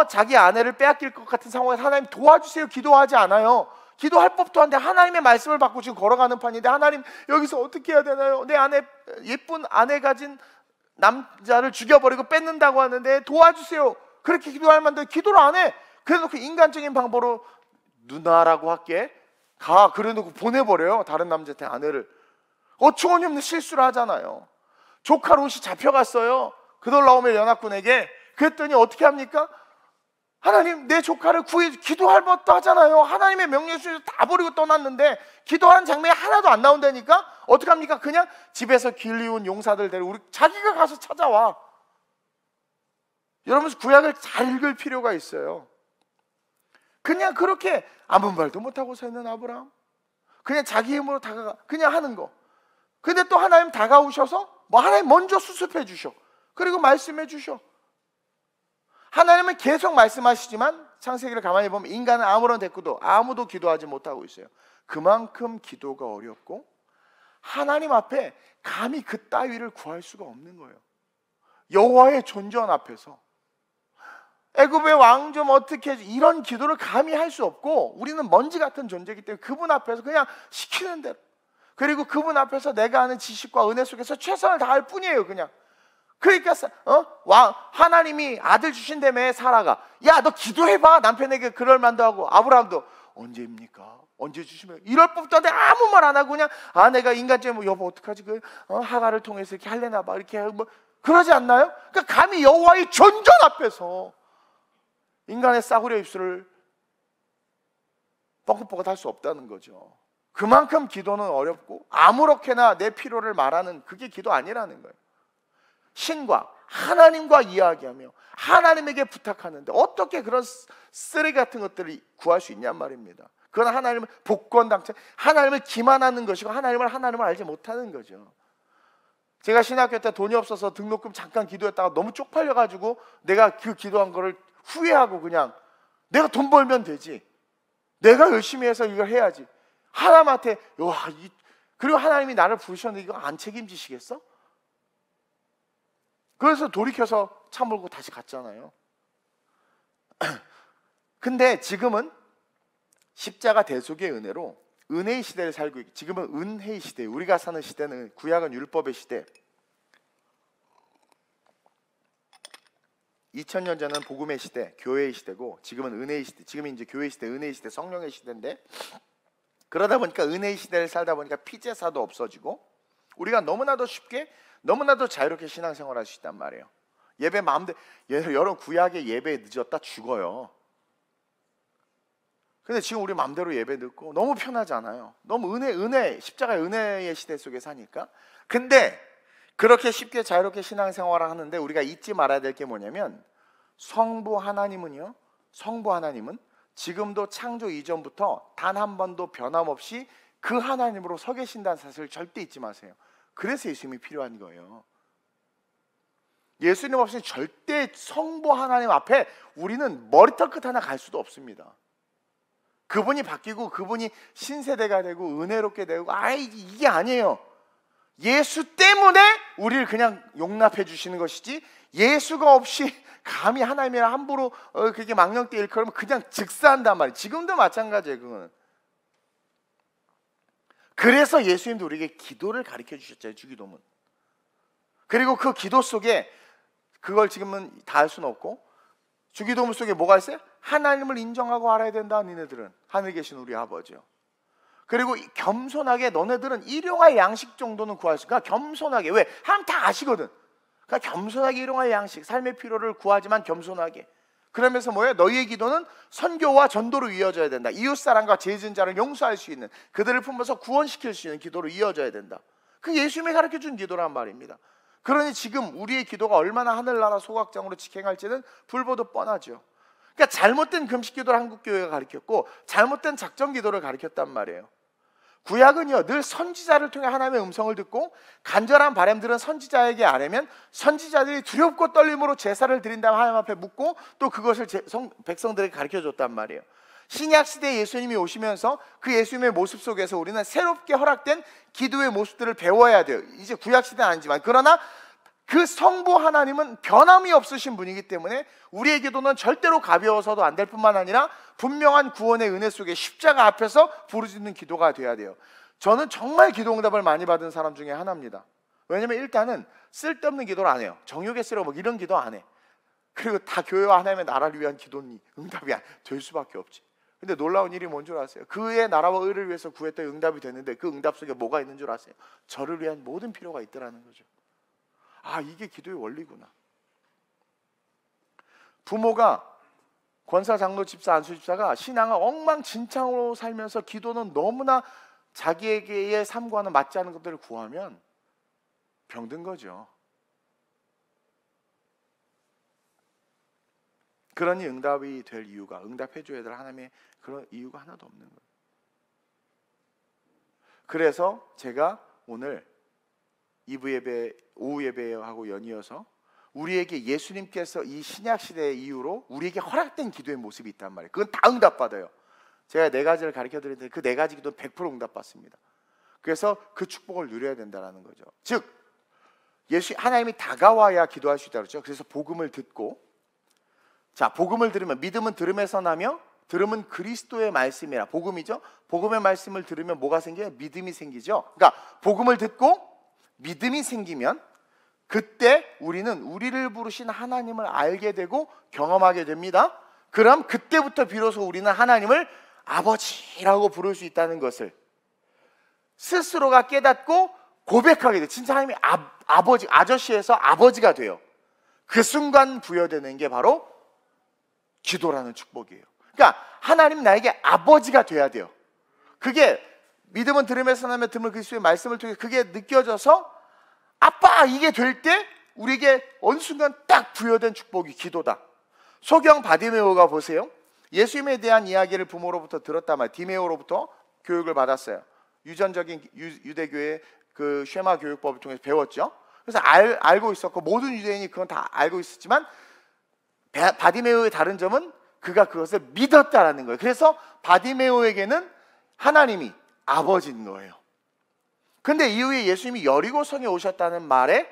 자기 아내를 빼앗길 것 같은 상황에서 하나님 도와주세요 기도하지 않아요. 기도할 법도 한데 하나님의 말씀을 받고 지금 걸어가는 판인데, 하나님 여기서 어떻게 해야 되나요? 내 아내, 예쁜 아내 가진 남자를 죽여버리고 뺏는다고 하는데 도와주세요. 그렇게 기도할 만한데 기도를 안 해. 그래놓고 인간적인 방법으로 누나라고 할게, 가, 그래놓고 보내버려요. 다른 남자한테 아내를. 어처구니 없는 실수를 하잖아요. 조카 롯이 잡혀갔어요, 그돌라오멜 연합군에게. 그랬더니 어떻게 합니까? 하나님, 내 조카를 구해, 기도할 법도 하잖아요. 하나님의 명령 중에서 다 버리고 떠났는데 기도하는 장면이 하나도 안 나온다니까? 어떻게 합니까? 그냥 집에서 길리운 용사들 데리고 자기가 가서 찾아와. 여러분, 구약을 잘 읽을 필요가 있어요. 그냥 그렇게 아무 말도 못하고 서 있는 아브라함, 그냥 자기 힘으로 다가가, 그냥 하는 거. 근데 또 하나님 다가오셔서 하나님 먼저 수습해 주셔. 그리고 말씀해 주셔. 하나님은 계속 말씀하시지만 창세기를 가만히 보면 인간은 아무런 대꾸도, 아무도 기도하지 못하고 있어요. 그만큼 기도가 어렵고 하나님 앞에 감히 그 따위를 구할 수가 없는 거예요. 여호와의 존전 앞에서 애굽의 왕 좀 어떻게 해줘, 이런 기도를 감히 할 수 없고, 우리는 먼지 같은 존재이기 때문에 그분 앞에서 그냥 시키는 대로, 그리고 그분 앞에서 내가 아는 지식과 은혜 속에서 최선을 다할 뿐이에요. 그냥. 그러니까 하나님이 아들 주신다며, 사라가, 야 너 기도해봐, 남편에게 그럴 만도 하고, 아브라함도 언제입니까? 언제 주시면, 이럴 법도 한데 아무 말 안 하고 그냥 아내가 인간적인 여보 어떡하지, 하가를 통해서 이렇게 할래나 봐, 이렇게 그러지 않나요? 그러니까 감히 여호와의 존전 앞에서 인간의 싸구려 입술을 뻐긋뻐긋 할 수 없다는 거죠. 그만큼 기도는 어렵고 아무렇게나 내 필요를 말하는 그게 기도 아니라는 거예요. 신과 하나님과 이야기하며 하나님에게 부탁하는데 어떻게 그런 쓰레기 같은 것들을 구할 수 있냔 말입니다. 그건 하나님을 복권당첨, 하나님을 기만하는 것이고 하나님을 알지 못하는 거죠. 제가 신학교 때 돈이 없어서 등록금 잠깐 기도했다가 너무 쪽팔려가지고 내가 그 기도한 거를 후회하고, 그냥 내가 돈 벌면 되지, 내가 열심히 해서 이걸 해야지, 하나님한테 그리고 하나님이 나를 부르셨는데 이거 안 책임지시겠어? 그래서 돌이켜서 차 몰고 다시 갔잖아요. 근데 지금은 십자가 대속의 은혜로 은혜의 시대를 살고 있고, 지금은 은혜의 시대, 우리가 사는 시대는, 구약은 율법의 시대. 2000년 전은 복음의 시대, 교회의 시대고 지금은 은혜의 시대. 지금이 이제 교회의 시대, 은혜의 시대, 성령의 시대인데, 그러다 보니까 은혜의 시대를 살다 보니까 피제사도 없어지고 우리가 너무나도 쉽게 너무나도 자유롭게 신앙생활할 수 있단 말이에요. 예배 마음대로, 여러분 구약의 예배에 늦었다 죽어요. 근데 지금 우리 마음대로 예배 듣고 너무 편하잖아요. 너무 은혜 십자가의 은혜의 시대 속에 사니까. 근데 그렇게 쉽게 자유롭게 신앙생활을 하는데 우리가 잊지 말아야 될 게 뭐냐면, 성부 하나님은 지금도 창조 이전부터 단 한 번도 변함없이 그 하나님으로 서 계신다는 사실을 절대 잊지 마세요. 그래서 예수님이 필요한 거예요. 예수님 없이는 절대 성부 하나님 앞에 우리는 머리털 끝 하나 갈 수도 없습니다. 그분이 바뀌고 그분이 신세대가 되고 은혜롭게 되고 이게 아니에요. 예수 때문에 우리를 그냥 용납해 주시는 것이지, 예수가 없이 감히 하나님이랑 함부로 그렇게 망령되이 일컬으면 그냥 즉사한단 말이에요. 지금도 마찬가지예요. 그거는. 그래서 예수님도 우리에게 기도를 가르쳐 주셨잖아요. 주기도문. 그리고 그 기도 속에 그걸 지금은 다 할 수는 없고, 주기도문 속에 뭐가 있어요? 하나님을 인정하고 알아야 된다. 니네들은 하늘에 계신 우리 아버지요. 그리고 겸손하게 너네들은 일용할 양식 정도는 구할 수 있으니까 겸손하게. 왜? 하나님 다 아시거든. 그러니까 겸손하게 일용할 양식, 삶의 필요를 구하지만 겸손하게. 그러면서 뭐예요? 너희의 기도는 선교와 전도로 이어져야 된다. 이웃사람과 죄진 자를 용서할 수 있는, 그들을 품어서 구원시킬 수 있는 기도로 이어져야 된다. 그 예수님이 가르쳐준 기도란 말입니다. 그러니 지금 우리의 기도가 얼마나 하늘나라 소각장으로 직행할지는 불보듯 뻔하죠. 그러니까 잘못된 금식 기도를 한국교회가 가르쳤고 잘못된 작정 기도를 가르쳤단 말이에요. 구약은요, 늘 선지자를 통해 하나님의 음성을 듣고 간절한 바람들은 선지자에게 아뢰면 선지자들이 두렵고 떨림으로 제사를 드린 다음 하나님 앞에 묻고 또 그것을 백성들에게 가르쳐줬단 말이에요. 신약시대에 예수님이 오시면서 그 예수님의 모습 속에서 우리는 새롭게 허락된 기도의 모습들을 배워야 돼요. 이제 구약시대는 아니지만, 그러나 그 성부 하나님은 변함이 없으신 분이기 때문에 우리의 기도는 절대로 가벼워서도 안 될 뿐만 아니라 분명한 구원의 은혜 속에 십자가 앞에서 부르짖는 기도가 돼야 돼요. 저는 정말 기도 응답을 많이 받은 사람 중에 하나입니다. 왜냐면 일단은 쓸데없는 기도를 안 해요. 정욕에 쓰려 뭐 이런 기도 안 해. 그리고 다 교회와 하나님의 나라를 위한 기도니 응답이 될 수밖에 없지. 근데 놀라운 일이 뭔 줄 아세요? 그의 나라와 의를 위해서 구했더니 응답이 됐는데 그 응답 속에 뭐가 있는 줄 아세요? 저를 위한 모든 필요가 있더라는 거죠. 이게 기도의 원리구나. 부모가, 권사, 장로, 집사, 안수 집사가 신앙을 엉망진창으로 살면서 기도는 너무나 자기에게의 삶과는 맞지 않은 것들을 구하면 병든 거죠. 그러니 응답이 될 이유가, 응답해 줘야 될 하나님의 그런 이유가 하나도 없는 거예요. 그래서 제가 오늘 2부 예배, 오후 예배하고 연이어서 우리에게 예수님께서 이 신약시대의 이유로 우리에게 허락된 기도의 모습이 있단 말이에요. 그건 다 응답받아요. 제가 4가지를 가르쳐 드렸는데 그 4가지 기도는 100% 응답받습니다. 그래서 그 축복을 누려야 된다는 거죠. 즉 하나님이 다가와야 기도할 수 있다고 그랬죠. 그래서 복음을 듣고, 자, 복음을 들으면, 믿음은 들음에서 나며 들음은 그리스도의 말씀이라. 복음이죠. 복음의 말씀을 들으면 뭐가 생겨요? 믿음이 생기죠. 그러니까 복음을 듣고 믿음이 생기면 그때 우리는 우리를 부르신 하나님을 알게 되고 경험하게 됩니다. 그럼 그때부터 비로소 우리는 하나님을 아버지라고 부를 수 있다는 것을 스스로가 깨닫고 고백하게 돼요. 진짜 하나님이 아버지, 아저씨에서 아버지가 돼요. 그 순간 부여되는 게 바로 기도라는 축복이에요. 그러니까 하나님 나에게 아버지가 돼야 돼요. 그게 믿음은 들음에서 나며 들음은 그리스도의 말씀을 통해 그게 느껴져서 아빠, 이게 될 때 우리에게 어느 순간 딱 부여된 축복이 기도다. 소경 바디메오가 보세요. 예수님에 대한 이야기를 부모로부터 들었단 말이에요. 디메오로부터 교육을 받았어요. 유전적인 유대교의 그 쉐마 교육법을 통해서 배웠죠. 그래서 알고 있었고 모든 유대인이 그건 다 알고 있었지만 바디메오의 다른 점은 그가 그것을 믿었다라는 거예요. 그래서 바디메오에게는 하나님이 아버지인 거예요. 근데 이후에 예수님이 여리고성에 오셨다는 말에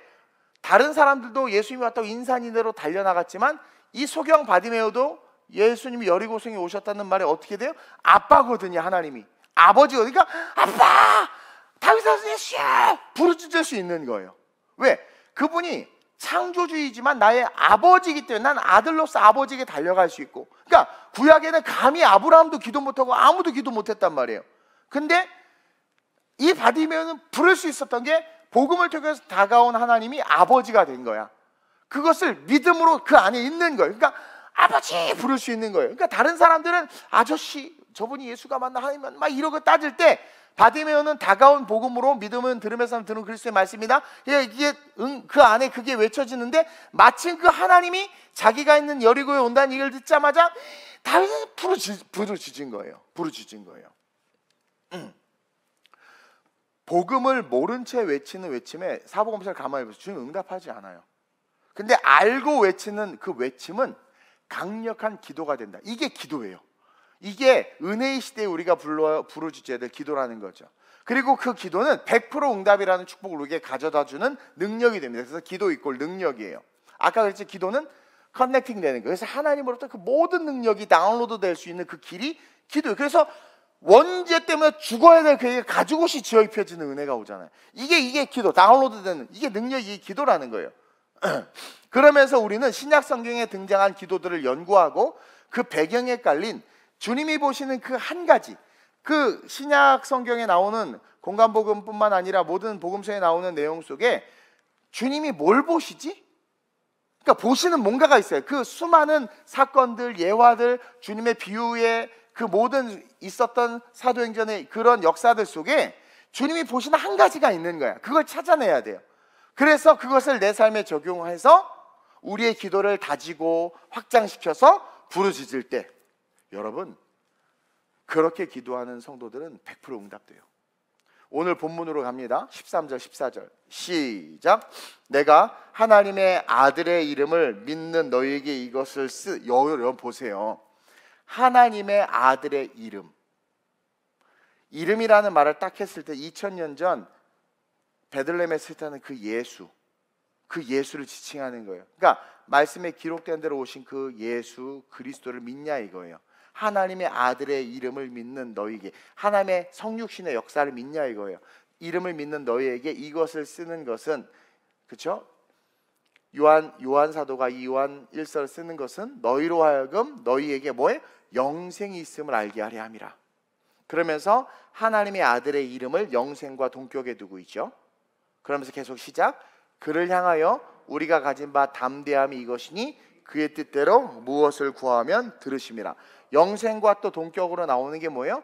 다른 사람들도 예수님이 왔다고 인산인해로 달려나갔지만 이 소경 바디메오도 예수님이 여리고성에 오셨다는 말에 어떻게 돼요? 아빠거든요. 하나님이 아버지거든요. 그러니까 아빠! 다윗 아들 예수야! 부르짖을 수 있는 거예요. 왜? 그분이 창조주이지만 나의 아버지이기 때문에 난 아들로서 아버지에게 달려갈 수 있고, 그러니까 구약에는 감히 아브라함도 기도 못하고 아무도 기도 못했단 말이에요. 근데 이 바디메오는 부를 수 있었던 게 복음을 통해서 다가온 하나님이 아버지가 된 거야. 그것을 믿음으로 그 안에 있는 거예요. 그러니까 아버지 부를 수 있는 거예요. 그러니까 다른 사람들은 아저씨, 저분이 예수가 맞나 하나님 막 이러고 따질 때, 바디메오는 다가온 복음으로 믿음은 들으면서 들은 그리스도의 말씀이다. 이게 그 안에 그게 외쳐지는데, 마침 그 하나님이 자기가 있는 여리고에 온다는 얘기를 듣자마자 다윗은 부르짖은 거예요. 부르짖은 거예요. 복음을 모른 채 외치는 외침에 사복음서를 가만히 보세요. 주님 응답하지 않아요. 근데 알고 외치는 그 외침은 강력한 기도가 된다. 이게 기도예요. 이게 은혜의 시대에 우리가 부르짖어야 될 기도라는 거죠. 그리고 그 기도는 100% 응답이라는 축복을 우리에게 가져다주는 능력이 됩니다. 그래서 기도 이꼴 능력이에요. 아까 그랬지, 기도는 커넥팅 되는 거예요. 그래서 하나님으로부터 그 모든 능력이 다운로드 될 수 있는 그 길이 기도예요. 그래서 원죄 때문에 죽어야 될 그에게 가죽옷이 지어 입혀지는 은혜가 오잖아요. 이게 기도, 다운로드 되는, 이게 능력이 기도라는 거예요. 그러면서 우리는 신약 성경에 등장한 기도들을 연구하고 그 배경에 깔린 주님이 보시는 그 한 가지, 그 신약 성경에 나오는 공간복음뿐만 아니라 모든 복음서에 나오는 내용 속에 주님이 뭘 보시지? 그러니까 보시는 뭔가가 있어요. 그 수많은 사건들, 예화들, 주님의 비유에 그 모든 있었던 사도행전의 그런 역사들 속에 주님이 보시는 한 가지가 있는 거야. 그걸 찾아내야 돼요. 그래서 그것을 내 삶에 적용해서 우리의 기도를 다지고 확장시켜서 부르짖을 때, 여러분, 그렇게 기도하는 성도들은 100% 응답돼요. 오늘 본문으로 갑니다. 13절 14절 시작. 내가 하나님의 아들의 이름을 믿는 너희에게 이것을 여러분 보세요. 하나님의 아들의 이름, 이름이라는 말을 딱 했을 때 2000년 전 베들레헴에 스타는 그 예수를 지칭하는 거예요. 그러니까 말씀에 기록된 대로 오신 그 예수 그리스도를 믿냐 이거예요. 하나님의 아들의 이름을 믿는 너희에게, 하나님의 성육신의 역사를 믿냐 이거예요. 이름을 믿는 너희에게 이것을 쓰는 것은, 그렇죠? 요한 사도가 이 요한 1서를 쓰는 것은 너희로 하여금 너희에게 뭐에 영생이 있음을 알게 하려 함이라. 그러면서 하나님의 아들의 이름을 영생과 동격에 두고 있죠. 그러면서 계속 시작. 그를 향하여 우리가 가진 바 담대함이 이것이니 그의 뜻대로 무엇을 구하면 들으심이라. 영생과 또 동격으로 나오는 게 뭐예요?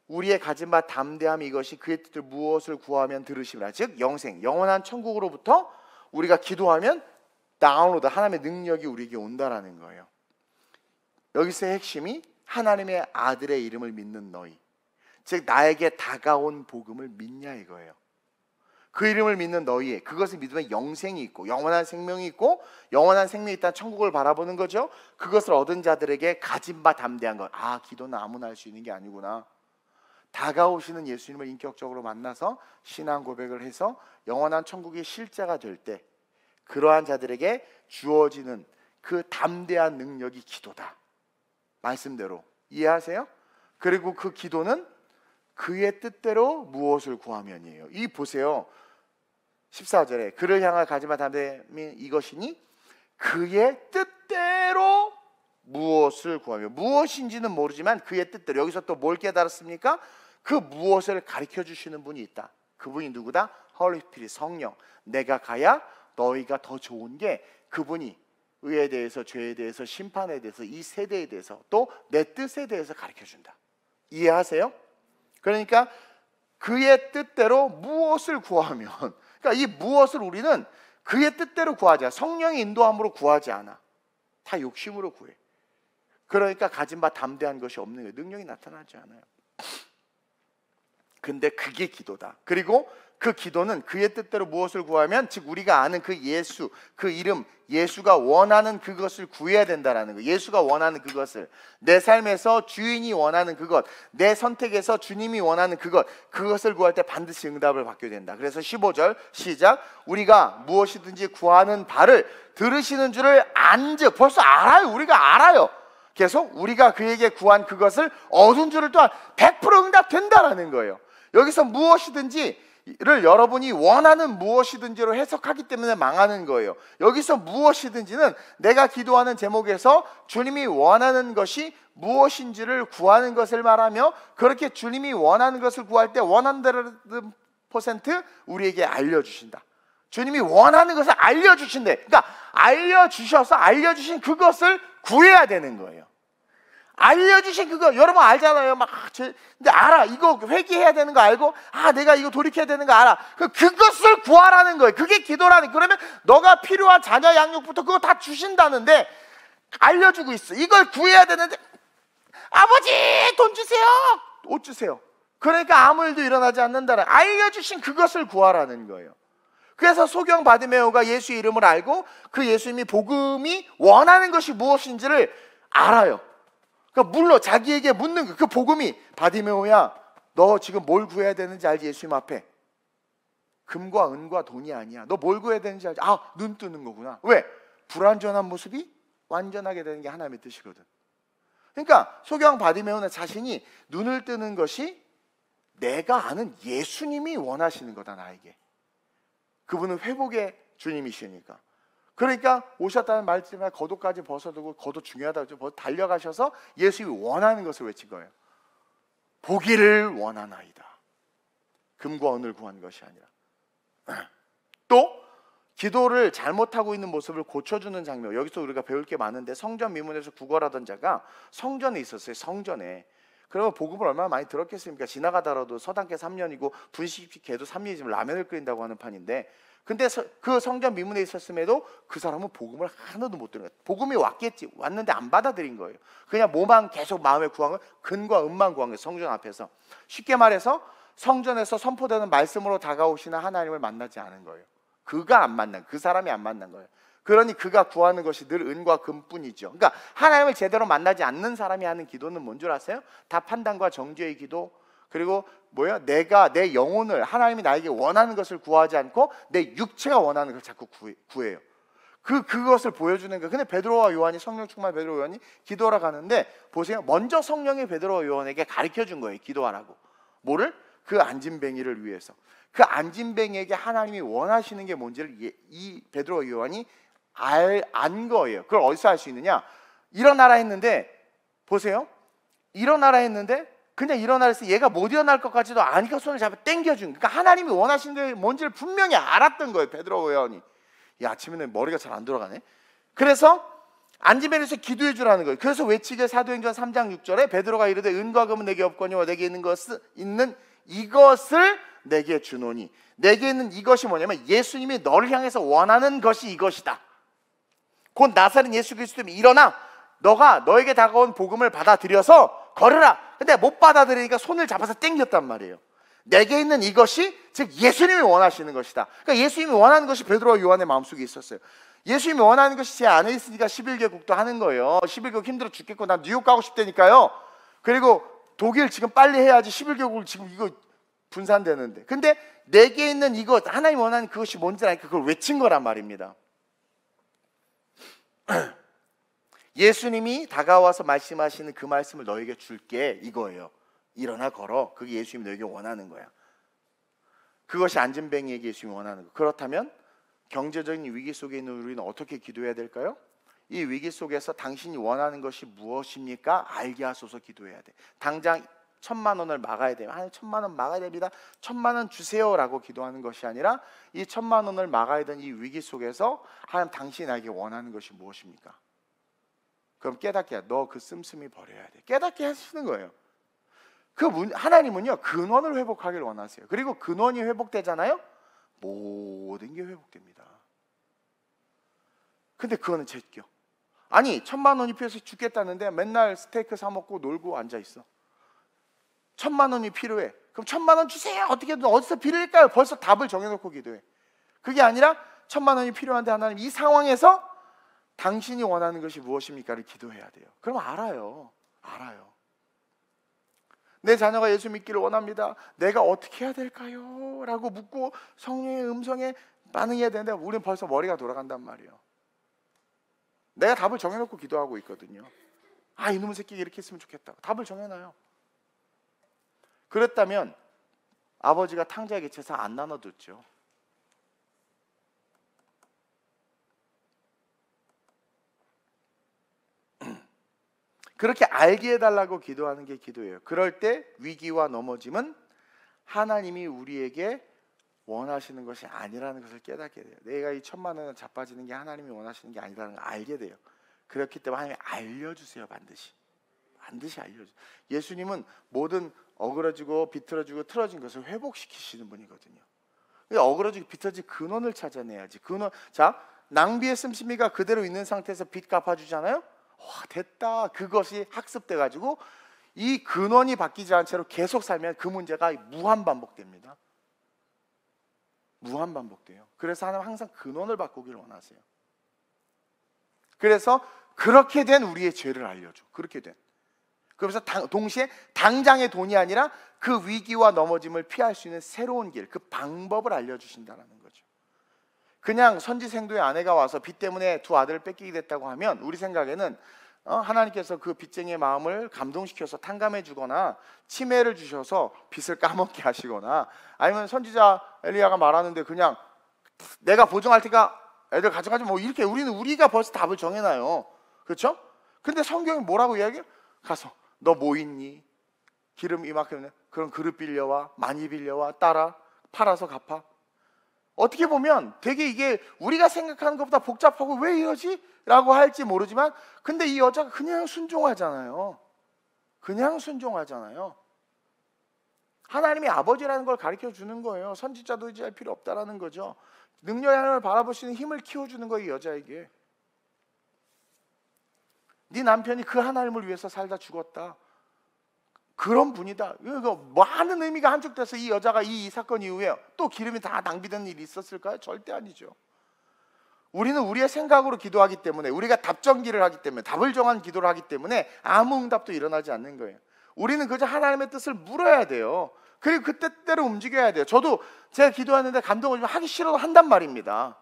우리의 가진 바 담대함이 이것이 그의 뜻대로 무엇을 구하면 들으심이라. 즉 영생, 영원한 천국으로부터 우리가 기도하면 다운로드, 하나님의 능력이 우리에게 온다라는 거예요. 여기서의 핵심이 하나님의 아들의 이름을 믿는 너희, 즉 나에게 다가온 복음을 믿냐 이거예요. 그 이름을 믿는 너희의, 그것을 믿으면 영생이 있고 영원한 생명이 있고, 영원한 생명이 있다는 천국을 바라보는 거죠. 그것을 얻은 자들에게 가진 바 담대한 것. 아, 기도는 아무나 할 수 있는 게 아니구나. 다가오시는 예수님을 인격적으로 만나서 신앙 고백을 해서 영원한 천국의 실자가 될 때 그러한 자들에게 주어지는 그 담대한 능력이 기도다. 말씀대로 이해하세요? 그리고 그 기도는 그의 뜻대로 무엇을 구하면이에요. 이 보세요. 14절에 그를 향할 가지마 담대함이 이것이니 그의 뜻대로 무엇을 구하면, 무엇인지는 모르지만 그의 뜻대로. 여기서 또 뭘 깨달았습니까? 그 무엇을 가르쳐 주시는 분이 있다. 그분이 누구다? 홀리 스피릿, 성령. 내가 가야 너희가 더 좋은 게, 그분이 의에 대해서, 죄에 대해서, 심판에 대해서, 이 세대에 대해서, 또 내 뜻에 대해서 가르쳐 준다. 이해하세요? 그러니까 그의 뜻대로 무엇을 구하면, 그러니까 이 무엇을 우리는 그의 뜻대로 구하지 않아. 성령의 인도함으로 구하지 않아. 다 욕심으로 구해. 그러니까 가진 바 담대한 것이 없는 거예요. 능력이 나타나지 않아요. 근데 그게 기도다. 그리고 그 기도는 그의 뜻대로 무엇을 구하면, 즉 우리가 아는 그 예수, 그 이름, 예수가 원하는 그것을 구해야 된다라는 거예요. 예수가 원하는 그것을, 내 삶에서 주인이 원하는 그것, 내 선택에서 주님이 원하는 그것을 구할 때 반드시 응답을 받게 된다. 그래서 15절 시작. 우리가 무엇이든지 구하는 바를 들으시는 줄을 안즉, 벌써 알아요. 우리가 알아요. 계속 우리가 그에게 구한 그것을 얻은 줄을 또한 100% 응답된다라는 거예요. 여기서 무엇이든지 여러분이 원하는 무엇이든지로 해석하기 때문에 망하는 거예요. 여기서 무엇이든지는 내가 기도하는 제목에서 주님이 원하는 것이 무엇인지를 구하는 것을 말하며, 그렇게 주님이 원하는 것을 구할 때 100% 우리에게 알려주신다. 주님이 원하는 것을 알려주신대. 그러니까 알려주셔서 알려주신 그것을 구해야 되는 거예요. 알려주신 그거 여러분 알잖아요. 근데 알아. 이거 회개해야 되는 거 알고, 내가 이거 돌이켜야 되는 거 알아. 그것을 구하라는 거예요. 그게 기도라는. 그러면 너가 필요한 자녀 양육부터 그거 다 주신다는데 알려주고 있어. 이걸 구해야 되는데 아버지 돈 주세요, 옷 주세요. 그러니까 아무 일도 일어나지 않는다는, 알려주신 그것을 구하라는 거예요. 그래서 소경 바디메오가 예수의 이름을 알고 그 예수님이 복음이 원하는 것이 무엇인지를 알아요. 그러니까 물론 자기에게 묻는 그 복음이, 바디메오야 너 지금 뭘 구해야 되는지 알지? 예수님 앞에 금과 은과 돈이 아니야. 너 뭘 구해야 되는지 알지? 눈 뜨는 거구나. 왜? 불완전한 모습이 완전하게 되는 게 하나님의 뜻이거든. 그러니까 소경 바디메오는 자신이 눈을 뜨는 것이 내가 아는 예수님이 원하시는 거다, 나에게. 그분은 회복의 주님이시니까. 그러니까 오셨다는 말씀에 겉옷까지 벗어두고, 겉옷 중요하다고 달려가셔서 예수님이 원하는 것을 외친 거예요. 보기를 원하나이다. 금과 은을 구한 것이 아니라. 또 기도를 잘못하고 있는 모습을 고쳐주는 장면, 여기서 우리가 배울 게 많은데, 성전 미문에서 구걸하던 자가 성전에 있었어요. 성전에. 그러면 복음을 얼마나 많이 들었겠습니까? 지나가다라도 서당계 3년이고 분식계도 3년이지만 라면을 끓인다고 하는 판인데, 근데 그 성전 미문에 있었음에도 그 사람은 복음을 하나도 못 들은 거예요. 복음이 왔겠지, 왔는데 안 받아들인 거예요. 그냥 뭐만 계속 마음에 구한 거예요. 근과 은만 구한 거예요. 성전 앞에서. 쉽게 말해서 성전에서 선포되는 말씀으로 다가오시는 하나님을 만나지 않은 거예요. 그가 안 만난, 그 사람이 안 만난 거예요. 그러니 그가 구하는 것이 늘 은과 금뿐이죠. 그러니까 하나님을 제대로 만나지 않는 사람이 하는 기도는 뭔 줄 아세요? 다 판단과 정죄의 기도, 그리고 내가 내 영혼을, 하나님이 나에게 원하는 것을 구하지 않고 내 육체가 원하는 걸 자꾸 구해요. 그것을 보여주는 거예요. 근데 베드로와 요한이, 성령 충만 베드로와 요한이 기도하러 가는데, 보세요. 먼저 성령이 베드로와 요한에게 가르쳐 준 거예요. 기도하라고. 뭐를? 그 안진뱅이를 위해서. 그 안진뱅이에게 하나님이 원하시는 게 뭔지를 이 베드로와 요한이 안 거예요. 그걸 어디서 알 수 있느냐? 일어나라 했는데, 보세요. 일어나라 했는데 그냥 일어나라 해서 얘가 못 일어날 것 같지도 않으니까 손을 잡아 당겨준. 그러니까 하나님이 원하시는 게 뭔지를 분명히 알았던 거예요. 베드로와 요한이. 아침에는 머리가 잘 안 돌아가네. 그래서 안진뱅이에서 기도해 주라는 거예요. 그래서 외치게 사도행전 3장 6절에 베드로가 이르되 은과 금은 내게 없거니와 내게 있는 이것을 내게 주노니. 내게 있는 이것이 뭐냐면 예수님이 너를 향해서 원하는 것이 이것이다. 곧 나사렛 예수 그리스도님이 일어나 너가 너에게 다가온 복음을 받아들여서 걸으라. 근데 못 받아들이니까 손을 잡아서 당겼단 말이에요. 내게 있는 이것이 즉 예수님이 원하시는 것이다. 그러니까 예수님이 원하는 것이 베드로와 요한의 마음속에 있었어요. 예수님이 원하는 것이 제 안에 있으니까 11개국도 하는 거예요. 11개국 힘들어 죽겠고 난 뉴욕 가고 싶다니까요. 그리고 독일 지금 빨리 해야지 11개국을 지금 이거 분산되는데. 근데 내게 있는 이것, 하나님 원하는 그것이 뭔지 아니까 그걸 외친 거란 말입니다. 예수님이 다가와서 말씀하시는 그 말씀을 너에게 줄게, 이거예요. 일어나 걸어. 그게 예수님이 너에게 원하는 거야. 그것이 안진뱅이에게 예수님이 원하는 거. 그렇다면 경제적인 위기 속에 있는 우리는 어떻게 기도해야 될까요? 이 위기 속에서 당신이 원하는 것이 무엇입니까? 알게 하소서 기도해야 돼. 당장 1,000만 원을 막아야 돼요. 하나님 1,000만 원 막아야 됩니다. 1,000만 원 주세요라고 기도하는 것이 아니라 이 1,000만 원을 막아야 되는 이 위기 속에서 하나님 당신이 나에게 원하는 것이 무엇입니까? 그럼 깨닫게, 너 그 씀씀이 버려야 돼. 깨닫게 하시는 거예요. 하나님은요 근원을 회복하길 원하세요. 그리고 근원이 회복되잖아요. 모든 게 회복됩니다. 근데 그거는 제껴. 아니 1,000만 원이 필요해서 죽겠다는데 맨날 스테이크 사 먹고 놀고 앉아 있어. 1,000만 원이 필요해. 그럼 1,000만 원 주세요. 어떻게든 어디서 빌릴까요? 벌써 답을 정해놓고 기도해. 그게 아니라 1,000만 원이 필요한데 하나님 이 상황에서 당신이 원하는 것이 무엇입니까를 기도해야 돼요. 그럼 알아요. 내 자녀가 예수 믿기를 원합니다. 내가 어떻게 해야 될까요? 라고 묻고 성령의 음성에 반응해야 되는데 우리는 벌써 머리가 돌아간단 말이에요. 내가 답을 정해놓고 기도하고 있거든요. 이놈의 새끼가 이렇게 했으면 좋겠다. 답을 정해놔요. 그랬다면 아버지가 탕자에 계셔서 안 나눠줬죠. 그렇게 알게 해달라고 기도하는 게 기도예요. 그럴 때 위기와 넘어짐은 하나님이 우리에게 원하시는 것이 아니라는 것을 깨닫게 돼요. 내가 이 1,000만 원을 자빠지는 게 하나님이 원하시는 게 아니라는 걸 알게 돼요. 그렇기 때문에 하나님이 알려주세요. 반드시 알려주세요. 예수님은 모든 어그러지고 비틀어지고 틀어진 것을 회복시키시는 분이거든요. 어그러지고 비틀어진 근원을 찾아내야지. 근원. 자, 낭비의 씀씀이가 그대로 있는 상태에서 빚 갚아주잖아요. 와, 됐다. 그것이 학습돼가지고 이 근원이 바뀌지 않은 채로 계속 살면 그 문제가 무한 반복됩니다. 무한 반복돼요. 그래서 하나님 항상 근원을 바꾸기를 원하세요. 그래서 그렇게 된 우리의 죄를 알려줘. 그렇게 된. 그래서 동시에 당장의 돈이 아니라 그 위기와 넘어짐을 피할 수 있는 새로운 길, 그 방법을 알려주신다는 거죠. 그냥 선지생도의 아내가 와서 빚 때문에 두 아들을 뺏기게 됐다고 하면 우리 생각에는 하나님께서 그 빚쟁이의 마음을 감동시켜서 탕감해 주거나 치매를 주셔서 빚을 까먹게 하시거나, 아니면 선지자 엘리야가 말하는데 그냥 내가 보증할 테니까 애들 가져가지 뭐, 이렇게 우리가 벌써 답을 정해놔요. 그렇죠? 근데 성경이 뭐라고 이야기해요? 가서 너 뭐 있니? 기름 이만큼, 그런 그릇 빌려와, 많이 빌려와, 따라 팔아서 갚아. 어떻게 보면 되게 이게 우리가 생각하는 것보다 복잡하고 왜 이러지? 라고 할지 모르지만, 근데 이 여자가 그냥 순종하잖아요. 그냥 순종하잖아요. 하나님이 아버지라는 걸 가르쳐 주는 거예요. 선지자도 의지할 필요 없다라는 거죠. 능력의 하나님을 바라볼 수 있는 힘을 키워주는 거예요. 이 여자에게. 네 남편이 그 하나님을 위해서 살다 죽었다, 그런 분이다. 이거 많은 의미가 함축돼서 이 여자가 이 사건 이후에 또 기름이 다 낭비된 일이 있었을까요? 절대 아니죠. 우리는 우리의 생각으로 기도하기 때문에, 우리가 답정기를 하기 때문에, 답을 정한 기도를 하기 때문에 아무 응답도 일어나지 않는 거예요. 우리는 그저 하나님의 뜻을 물어야 돼요. 그리고 그 뜻대로 움직여야 돼요. 저도 제가 기도하는데 감동을 좀 하기 싫어도 한단 말입니다.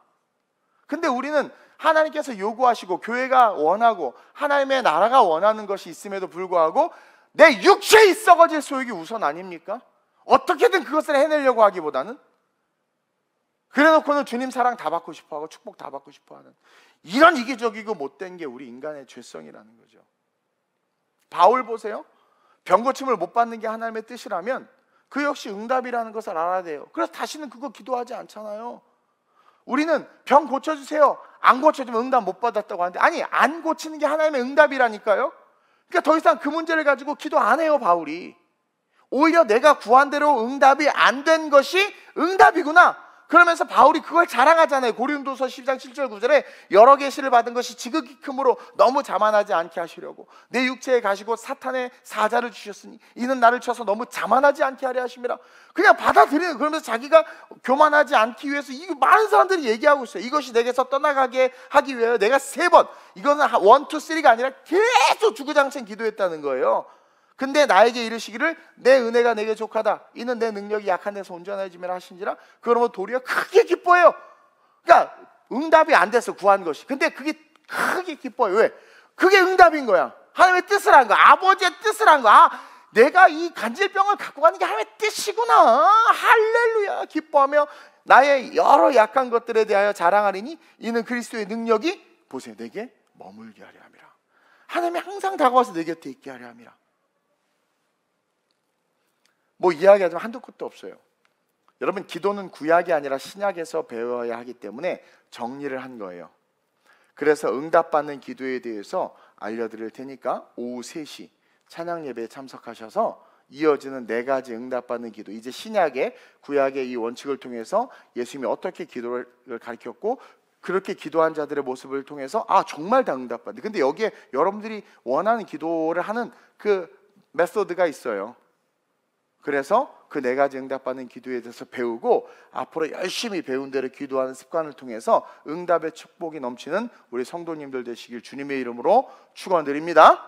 근데 우리는 하나님께서 요구하시고 교회가 원하고 하나님의 나라가 원하는 것이 있음에도 불구하고 내 육체의 썩어질 소욕이 우선 아닙니까? 어떻게든 그것을 해내려고 하기보다는, 그래놓고는 주님 사랑 다 받고 싶어하고 축복 다 받고 싶어하는 이런 이기적이고 못된 게 우리 인간의 죄성이라는 거죠. 바울 보세요. 병 고침을 못 받는 게 하나님의 뜻이라면 그 역시 응답이라는 것을 알아야 돼요. 그래서 다시는 그거 기도하지 않잖아요. 우리는 병 고쳐주세요, 안 고쳐주면 응답 못 받았다고 하는데, 아니, 안 고치는 게 하나님의 응답이라니까요. 그러니까 더 이상 그 문제를 가지고 기도 안 해요, 바울이. 오히려 내가 구한 대로 응답이 안 된 것이 응답이구나, 그러면서 바울이 그걸 자랑하잖아요. 고린도서 10장 7절 9절에 여러 계시를 받은 것이 지극히 크므로 너무 자만하지 않게 하시려고 내 육체에 가시고 사탄의 사자를 주셨으니 이는 나를 쳐서 너무 자만하지 않게 하려 하심이라. 그냥 받아들이는, 그러면서 자기가 교만하지 않기 위해서, 이거 많은 사람들이 얘기하고 있어요. 이것이 내게서 떠나가게 하기 위하여 내가 3번, 이거는 1, 2, 3가 아니라 계속 주구장창 기도했다는 거예요. 근데 나에게 이르시기를 내 은혜가 내게 족하다, 이는 내 능력이 약한 데서 온전해짐이라 하신지라. 그러면 도리어 크게 기뻐요. 그러니까 응답이 안 돼서 구한 것이, 근데 그게 크게 기뻐요. 왜? 그게 응답인 거야. 하나님의 뜻을 한 거야. 아버지의 뜻을 한 거야. 아, 내가 이 간질병을 갖고 가는 게 하나님의 뜻이구나, 할렐루야, 기뻐하며 나의 여러 약한 것들에 대하여 자랑하리니 이는 그리스도의 능력이, 보세요, 내게 머물게 하려 함이라. 하나님이 항상 다가와서 내 곁에 있게 하려 함이라. 뭐 이야기하자면 한도 끝도 없어요. 여러분, 기도는 구약이 아니라 신약에서 배워야 하기 때문에 정리를 한 거예요. 그래서 응답받는 기도에 대해서 알려드릴 테니까 오후 3시 찬양 예배에 참석하셔서 이어지는 4가지 응답받는 기도, 이제 신약의 구약의 이 원칙을 통해서 예수님이 어떻게 기도를 가르쳤고 그렇게 기도한 자들의 모습을 통해서 아, 정말 다 응답받는다. 근데 여기에 여러분들이 원하는 기도를 하는 그 메소드가 있어요. 그래서 그 4가지 응답받는 기도에 대해서 배우고 앞으로 열심히 배운 대로 기도하는 습관을 통해서 응답의 축복이 넘치는 우리 성도님들 되시길 주님의 이름으로 축원드립니다.